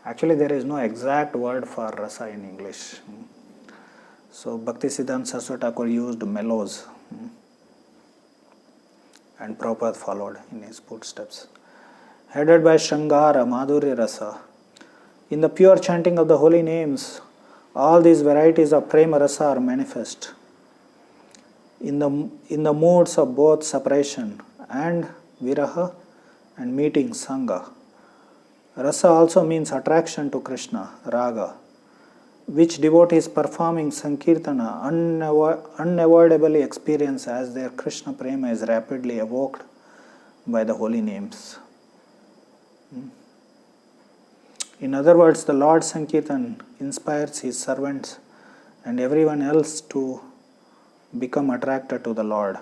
Actually, there is no exact word for rasa in English. So, Bhaktisiddhanta Saraswati Thakur used mellows, and Prabhupada followed in his footsteps. Headed by Shringara, Madhurya Rasa. In the pure chanting of the holy names, all these varieties of Prema Rasa are manifest. In the moods of both separation and viraha and meeting, Sangha. Rasa also means attraction to Krishna, Raga, which devotees performing Sankirtana unavoidably experience as their Krishna Prema is rapidly evoked by the holy names. In other words, the Lord Sankirtan inspires his servants and everyone else to become attracted to the Lord.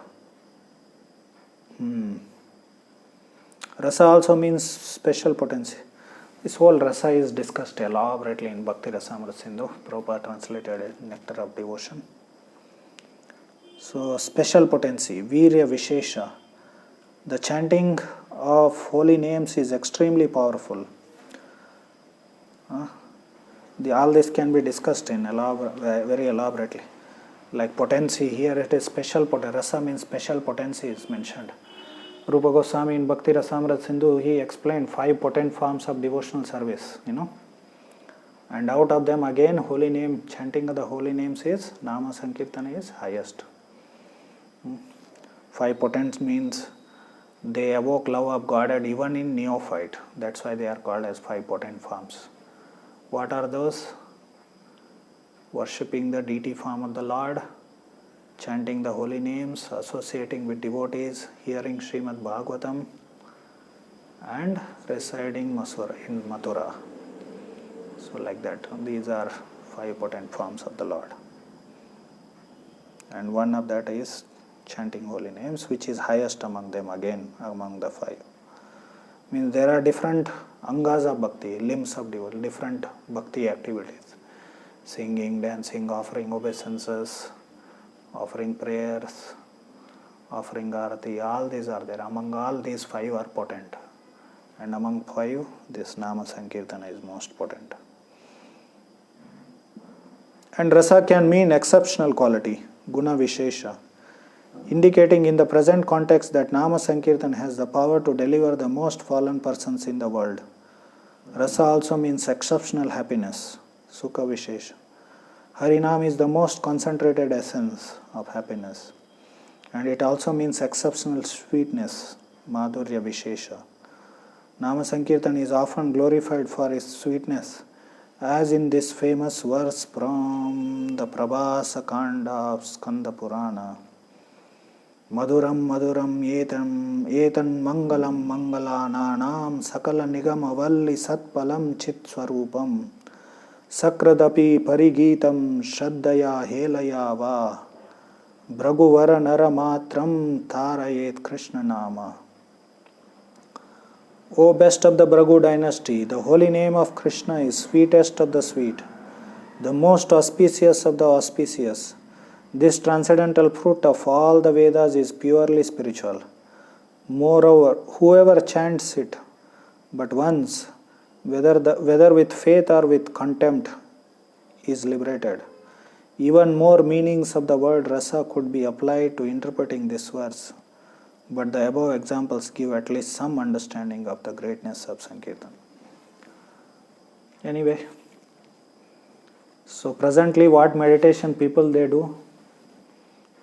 Rasa also means special potency. This whole rasa is discussed elaborately in Bhakti Rasamrita Sindhu. Prabhupada translated it, Nectar of Devotion. So, special potency, Virya Vishesha. The chanting of holy names is extremely powerful. All this can be discussed in very elaborately. Like potency, here it is special potency. Rasa means special potency is mentioned. Rupa Goswami in Bhakti Rasamrita Sindhu, he explained 5 potent forms of devotional service, And out of them again, holy name, chanting of the holy names is, Nama Sankirtana is highest. 5 potent means they evoke love of Godhead even in neophyte. That's why they are called as 5 potent forms. What are those? Worshipping the deity form of the Lord, chanting the holy names, associating with devotees, hearing Srimad Bhagavatam, and residing in Mathura. So like that, these are 5 potent forms of the Lord. And one of that is chanting holy names, which is highest among them again, among the 5. Means there are different angas of bhakti, limbs of devotion, different bhakti activities. Singing, dancing, offering obeisances, offering prayers, offering arati, all these are there. Among all these 5 are potent. And among 5, this Nama Sankirtana is most potent. And rasa can mean exceptional quality, guna vishesha, indicating in the present context that Nama Sankirtan has the power to deliver the most fallen persons in the world. Rasa also means exceptional happiness, sukha vishesha. Harinam is the most concentrated essence of happiness. And it also means exceptional sweetness, madhurya vishesha. Nama Sankirtan is often glorified for its sweetness, as in this famous verse from the Prabhasa Kanda of Skanda Purana. Madhuram Madhuram Etan Mangalam Mangalananam Sakala Nigama Valli Satpalam Chit Swarupam Sakradapi Parigitam Shraddaya Helaya Va Braguvara Naramatram Tarayet Krishna Nama. O best of the Braghu dynasty, the holy name of Krishna is sweetest of the sweet, the most auspicious of the auspicious. This transcendental fruit of all the Vedas is purely spiritual. Moreover, whoever chants it but once whether with faith or with contempt, is liberated. Even more meanings of the word rasa could be applied to interpreting this verse, but the above examples give at least some understanding of the greatness of Sankirtan. Anyway, so presently what meditation people they do,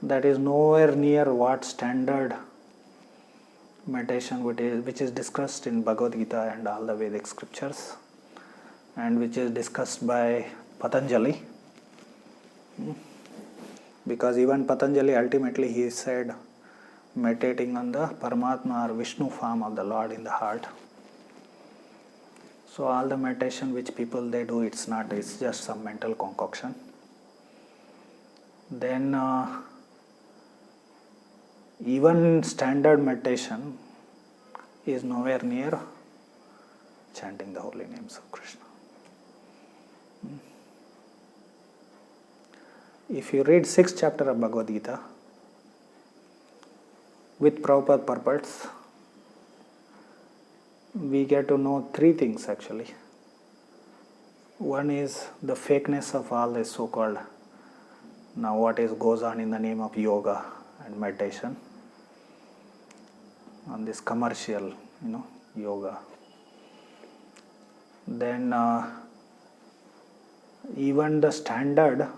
that is nowhere near what standard meditation which is discussed in Bhagavad Gita and all the Vedic scriptures, and which is discussed by Patanjali. Because even Patanjali ultimately he said meditating on the Paramatma or Vishnu form of the Lord in the heart. So all the meditation which people they do, it's just some mental concoction. Then even standard meditation is nowhere near chanting the holy names of Krishna. If you read 6th chapter of Bhagavad Gita with Prabhupada purports, we get to know 3 things actually. One is the fakeness of all this so-called now what is goes on in the name of yoga and meditation, on this commercial, yoga. Then even the standard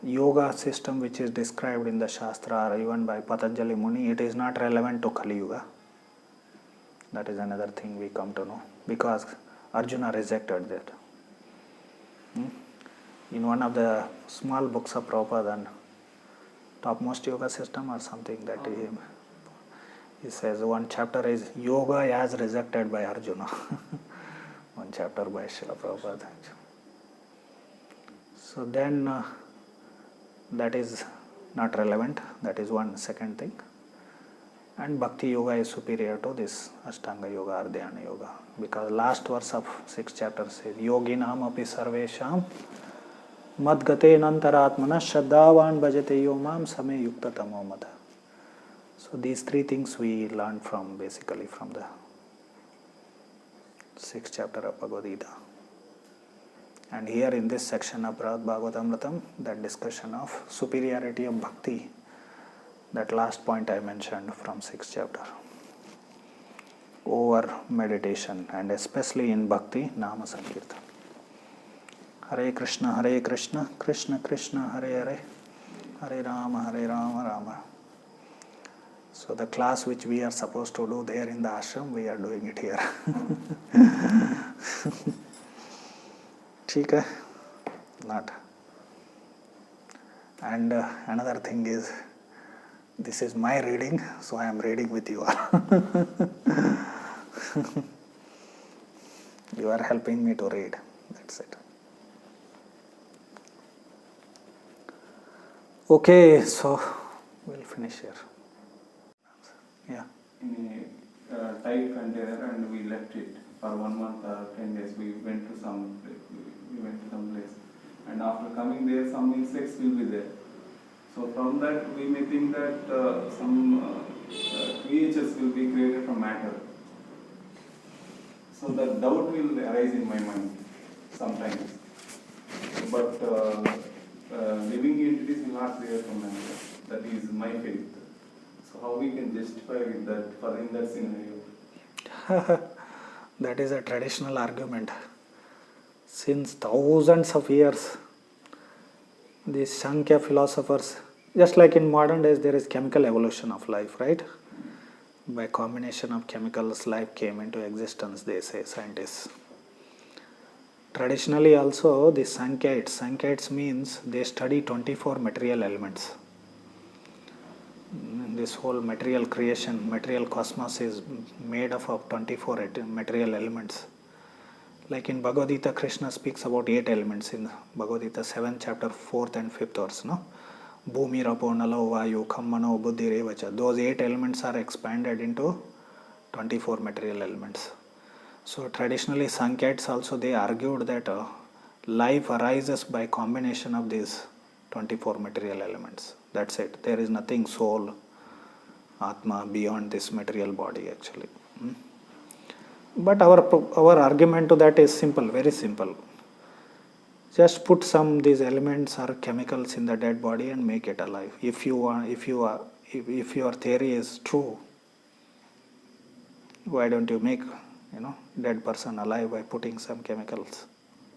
yoga system which is described in the Shastra or even by Patanjali Muni, it is not relevant to Kali Yuga. That is another thing we come to know, because Arjuna rejected that. In one of the small books of Prabhupada on topmost yoga system or something, that he says one chapter is yoga as rejected by Arjuna. One chapter by Srila Prabhupada. So then that is not relevant. That is one second thing. And Bhakti Yoga is superior to this Ashtanga Yoga or Dhyana Yoga, because last verse of 6th chapter says Yoginam api sarvesham madgate nantaratmana shraddhavan bhajate yomam same yukta tamo mata. So these 3 things we learned from basically from the 6th chapter of Bhagavad Gita. And here in this section of Brihad Bhagavatamritam, that discussion of superiority of bhakti, that last point I mentioned from 6th chapter, over meditation, and especially in bhakti, Nama Sankirtan. Hare Krishna, Krishna Krishna, Hare Hare, Hare Rama, Rama. So the class which we are supposed to do there in the ashram, we are doing it here. ठीक है? Not. And another thing is, this is my reading, so I am reading with you all. You are helping me to read. That's it. Okay, so we'll finish here. Yeah. In a tight container, and we left it for 1 month or 10 days. We went to some place, and after coming there, some insects will be there. So from that, we may think that some creatures will be created from matter. So that doubt will arise in my mind sometimes. But living entities will not create from matter. That is my faith. So how we can justify that for in that scenario? That is a traditional argument. Since thousands of years, these Sankhya philosophers, just like in modern days, there is chemical evolution of life, right? By combination of chemicals, life came into existence, they say scientists. Traditionally also, the Sankhyites means they study 24 material elements. This whole material creation, material cosmos is made up of 24 material elements. Like in Bhagavad Gita, Krishna speaks about 8 elements in Bhagavad Gita 7th chapter 4th and 5th verse. No? Bhumi, Rapo, Nalo, Vayu, Khammano, Buddhi, Revacha. Those 8 elements are expanded into 24 material elements. So traditionally Sankhites also they argued that life arises by combination of these 24 material elements. That's it. There is nothing soul Atma beyond this material body actually. But our argument to that is simple, very simple. Just put some these elements or chemicals in the dead body and make it alive. If your theory is true, why don't you make dead person alive by putting some chemicals?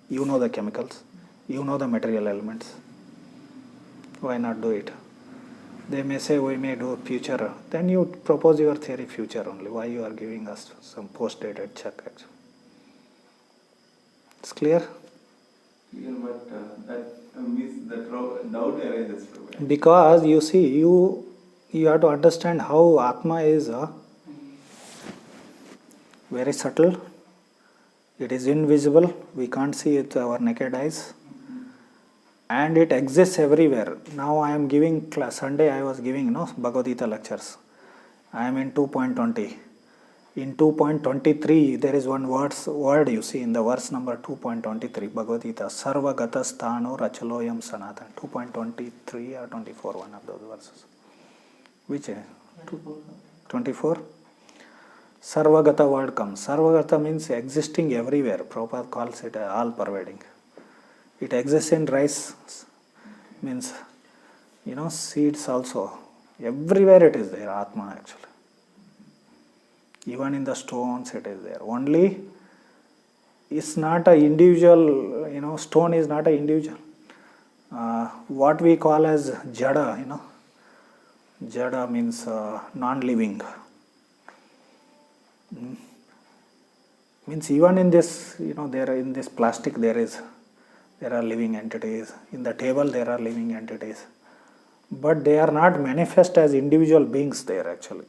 You know the chemicals, you know the material elements. Why not do it? They may say we may do future. Then you propose your theory future only. Why you are giving us some post-dated check actually? It's clear? Clear, but that means the doubt arises. Because you see, you have to understand how Atma is very subtle. It is invisible. We can't see it with our naked eyes. And it exists everywhere. Now I am giving class. Sunday I was giving Bhagavad Gita lectures. I am in 2.20. In 2.23 there is one word you see in the verse number 2.23 Bhagavad Gita. Sarva gata sthano rachaloyam sanatan. 2.23 or 24, one of those verses. Which? 24? Sarvagata word comes. Sarvagata means existing everywhere. Prabhupada calls it all pervading. It exists in rice, means, seeds also. Everywhere it is there, Atma actually. Even in the stones it is there. Only it's not an individual, stone is not an individual. What we call as jada, jada means non-living. Means even in this, there in this plastic there are living entities. In the table there are living entities. But they are not manifest as individual beings there actually.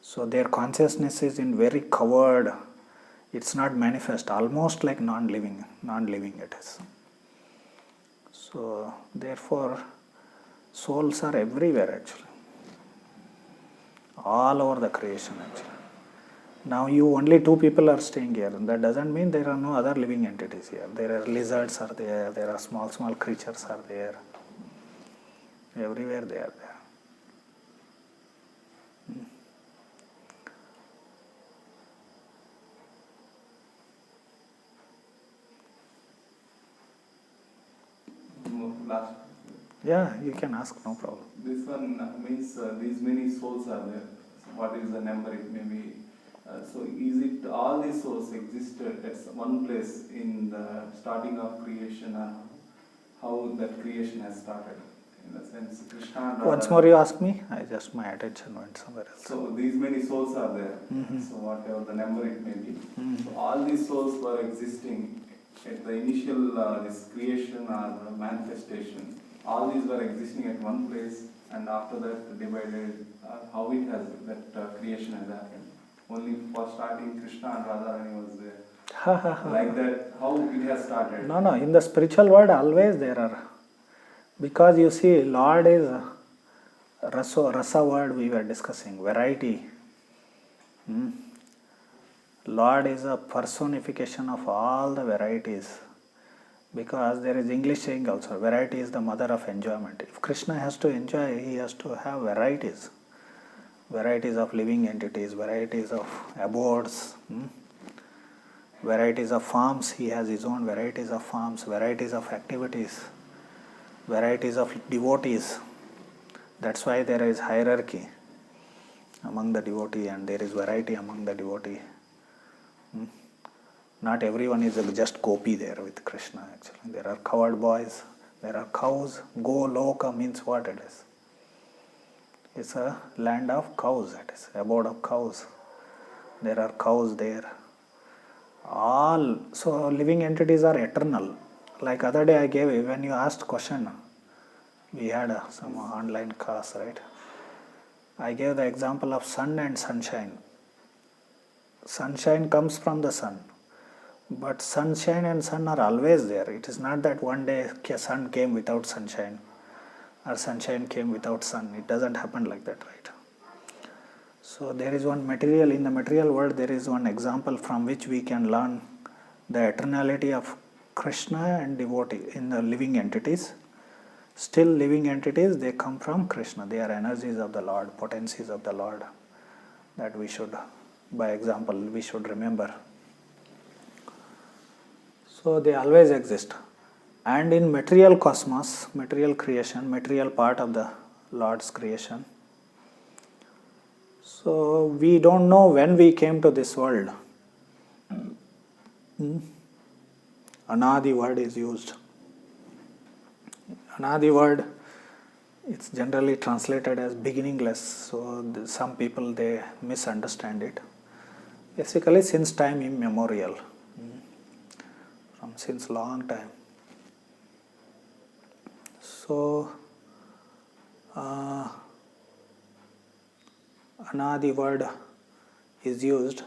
So their consciousness is in very covered. It's not manifest, almost like non-living it is. So therefore souls are everywhere actually. All over the creation actually. Now you only two people are staying here. That doesn't mean there are no other living entities here. There are lizards are there. There are small creatures are there. Everywhere they are there. Last. Yeah, you can ask, no problem. This one means these many souls are there. So what is the number? It may be. So is it all these souls existed at one place in the starting of creation, and how that creation has started? In the sense, Krishna and Once Radha. more you ask me. My attention went somewhere else. So these many souls are there. So whatever the number it may be. So all these souls were existing at the initial this creation or manifestation. All these were existing at one place, and after that divided. How it has that creation has happened. Only for starting, Krishna and Radharani was there. Like that, how it has started. No. In the spiritual world, always there are. Because you see, Lord is rasa word we were discussing, variety. Lord is a personification of all the varieties. Because there is English saying also, variety is the mother of enjoyment. If Krishna has to enjoy, he has to have varieties. Varieties of living entities, varieties of abodes, varieties of forms. He has his own varieties of forms, varieties of activities, varieties of devotees. That's why there is hierarchy among the devotee, and there is variety among the devotee. Not everyone is just gopi there with Krishna actually. There are cowherd boys, there are cows. Goloka means what it is. It's a land of cows, it is abode of cows. There are cows there. So living entities are eternal. Like other day I gave, when you asked question, we had some online class, right? I gave the example of sun and sunshine. Sunshine comes from the sun. But sunshine and sun are always there. It is not that one day sun came without sunshine or sunshine came without sun. It doesn't happen like that, right? So there is one material, in the material world there is one example from which we can learn the eternality of Krishna and devotee in the living entities. Still living entities, they come from Krishna. They are energies of the Lord, potencies of the Lord, that we should, by example, we should remember. So they always exist. And in material cosmos, material creation, material part of the Lord's creation, so we don't know when we came to this world. Anadi word is used. Anadi word, it's generally translated as beginningless, so some people, they misunderstand it. Basically, since time immemorial, from since long time. So Anadi word is used.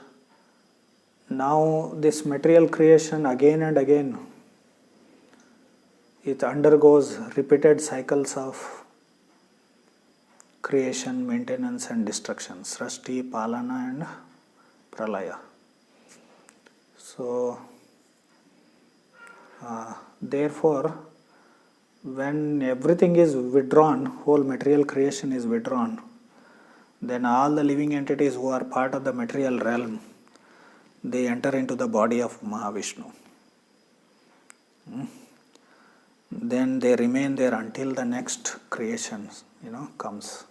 Now this material creation, again and again, it undergoes repeated cycles of creation, maintenance and destruction, Srashti, Palana and Pralaya. So therefore, when everything is withdrawn, whole material creation is withdrawn, then all the living entities who are part of the material realm, they enter into the body of Mahavishnu. Then they remain there until the next creation, comes.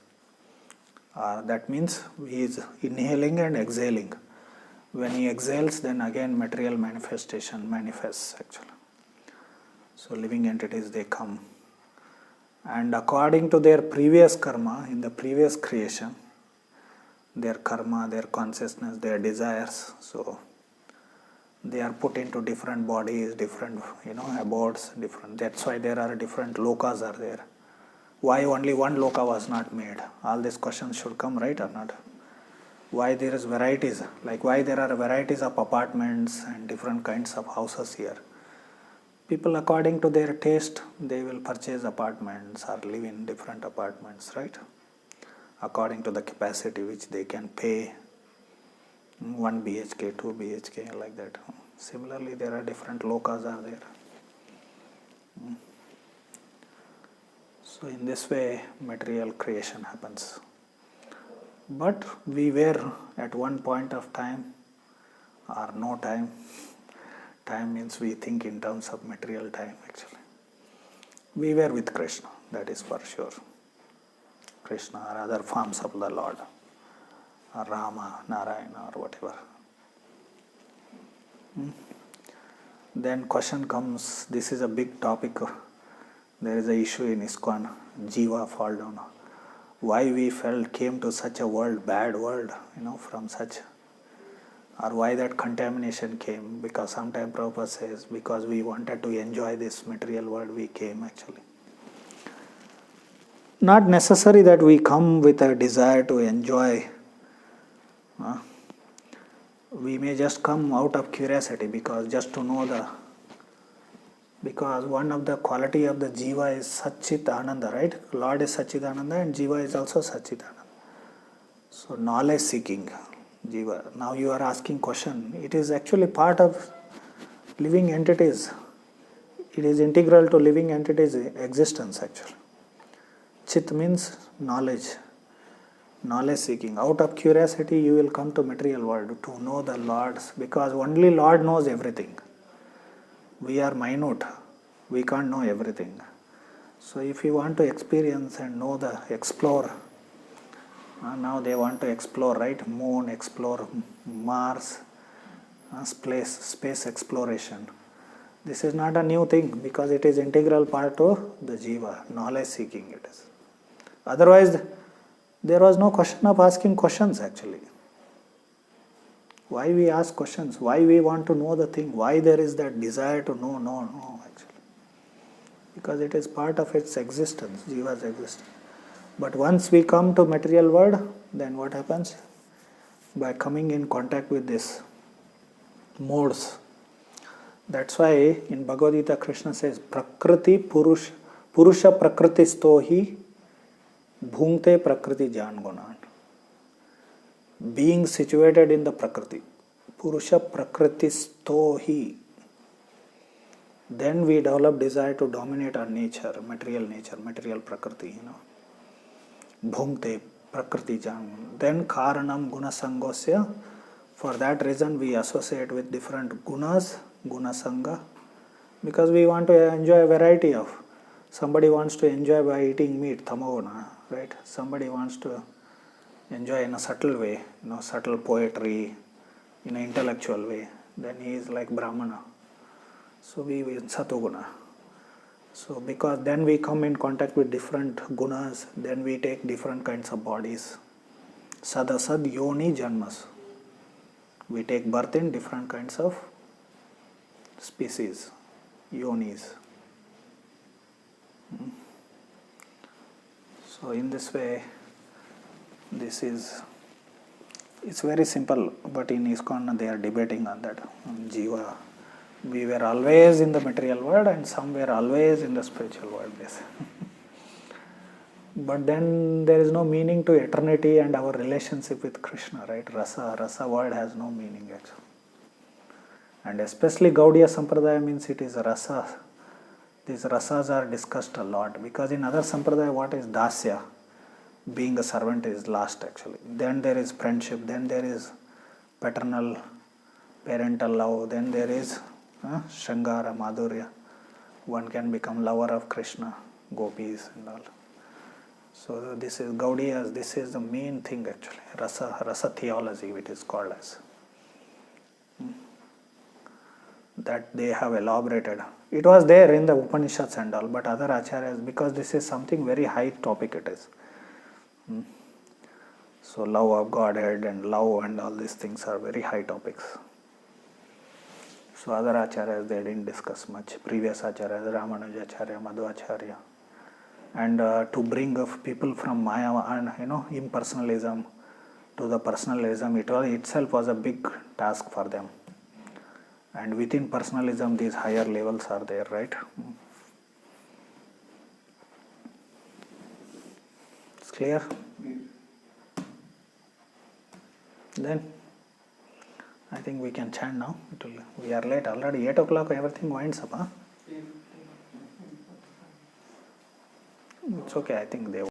That means he is inhaling and exhaling. When he exhales, then again material manifestation manifests actually. So living entities, they come. And according to their previous karma, in the previous creation, their karma, their consciousness, their desires, so they are put into different bodies, different abodes, different. That's why there are different lokas are there. Why only one loka was not made? All these questions should come, right or not? Why there is varieties, like why there are varieties of apartments and different kinds of houses here. People, according to their taste, they will purchase apartments or live in different apartments, right? According to the capacity which they can pay, 1 BHK, 2 BHK, like that. Similarly, there are different lokas are there. So in this way, material creation happens. But we were at one point of time, or no time. Time means we think in terms of material time actually. We were with Krishna, that is for sure. Krishna or other forms of the Lord, or Rama, Narayana or whatever. Then question comes, this is a big topic. There is an issue in ISKCON, Jiva fall down. Why we came to such a world, bad world, from such, or why that contamination came, because sometimes Prabhupada says, because we wanted to enjoy this material world, we came actually. Not necessary that we come with a desire to enjoy. We may just come out of curiosity, because just to know because one of the quality of the Jiva is Satchit Ananda, right? Lord is Satchit Ananda and Jiva is also Satchit Ananda. So knowledge seeking, Jiva. Now you are asking question. It is actually part of living entities. It is integral to living entities' existence actually. Chit means knowledge. Knowledge seeking. Out of curiosity you will come to material world to know the Lord's, because only Lord knows everything. We are minute. We can't know everything. So if you want to experience and know explore, now they want to explore, right? Moon, explore Mars, space exploration. This is not a new thing, because it is integral part of the Jiva, knowledge seeking it is. Otherwise, there was no question of asking questions actually. Why we ask questions? Why we want to know the thing? Why there is that desire to know actually? Because it is part of its existence, Jiva's existence. But once we come to material world, then what happens? By coming in contact with this modes. That's why in Bhagavad Gita Krishna says, Prakriti Purusha Prakriti Stohi Bhungte Prakriti Jan Gunan. Being situated in the Prakriti. Purusha Prakriti Stohi. then we develop desire to dominate our nature, material prakriti, bhungte prakriti jam. Then karanam gunasangosya. For that reason we associate with different gunas, gunasanga, because we want to enjoy a variety of. Somebody wants to enjoy by eating meat, tamoguna, right? Somebody wants to enjoy in a subtle way, subtle poetry, in an intellectual way. Then he is like Brahmana. So we in Satoguna. So because then we come in contact with different gunas, then we take different kinds of bodies. Sadasad yoni janmas. We take birth in different kinds of species, yonis. So in this way, it's very simple, but in ISKCON they are debating on that. Jiva, we were always in the material world and some were always in the spiritual world. But then there is no meaning to eternity and our relationship with Krishna, right? Rasa word has no meaning actually. And especially Gaudiya Sampradaya means it is rasa. These rasas are discussed a lot, because in other Sampradaya what is dasya? Being a servant is last actually. Then there is friendship, then there is paternal, parental love, then there is Shringara, Madhurya. One can become lover of Krishna, gopis and all. So this is Gaudiya's, this is the main thing actually. Rasa theology it is called as. That they have elaborated. It was there in the Upanishads and all, but other acharyas, because this is something very high topic it is. So love of Godhead and love and all these things are very high topics. So other acharyas they didn't discuss much. Previous acharyas, Ramanujacharya, Madhvacharya. And to bring up people from Maya and impersonalism to the personalism, itself was a big task for them. And within personalism, these higher levels are there, right? It's clear? Then, I think we can chant now. We are late already. 8 o'clock, everything winds up, huh? It's okay, I think they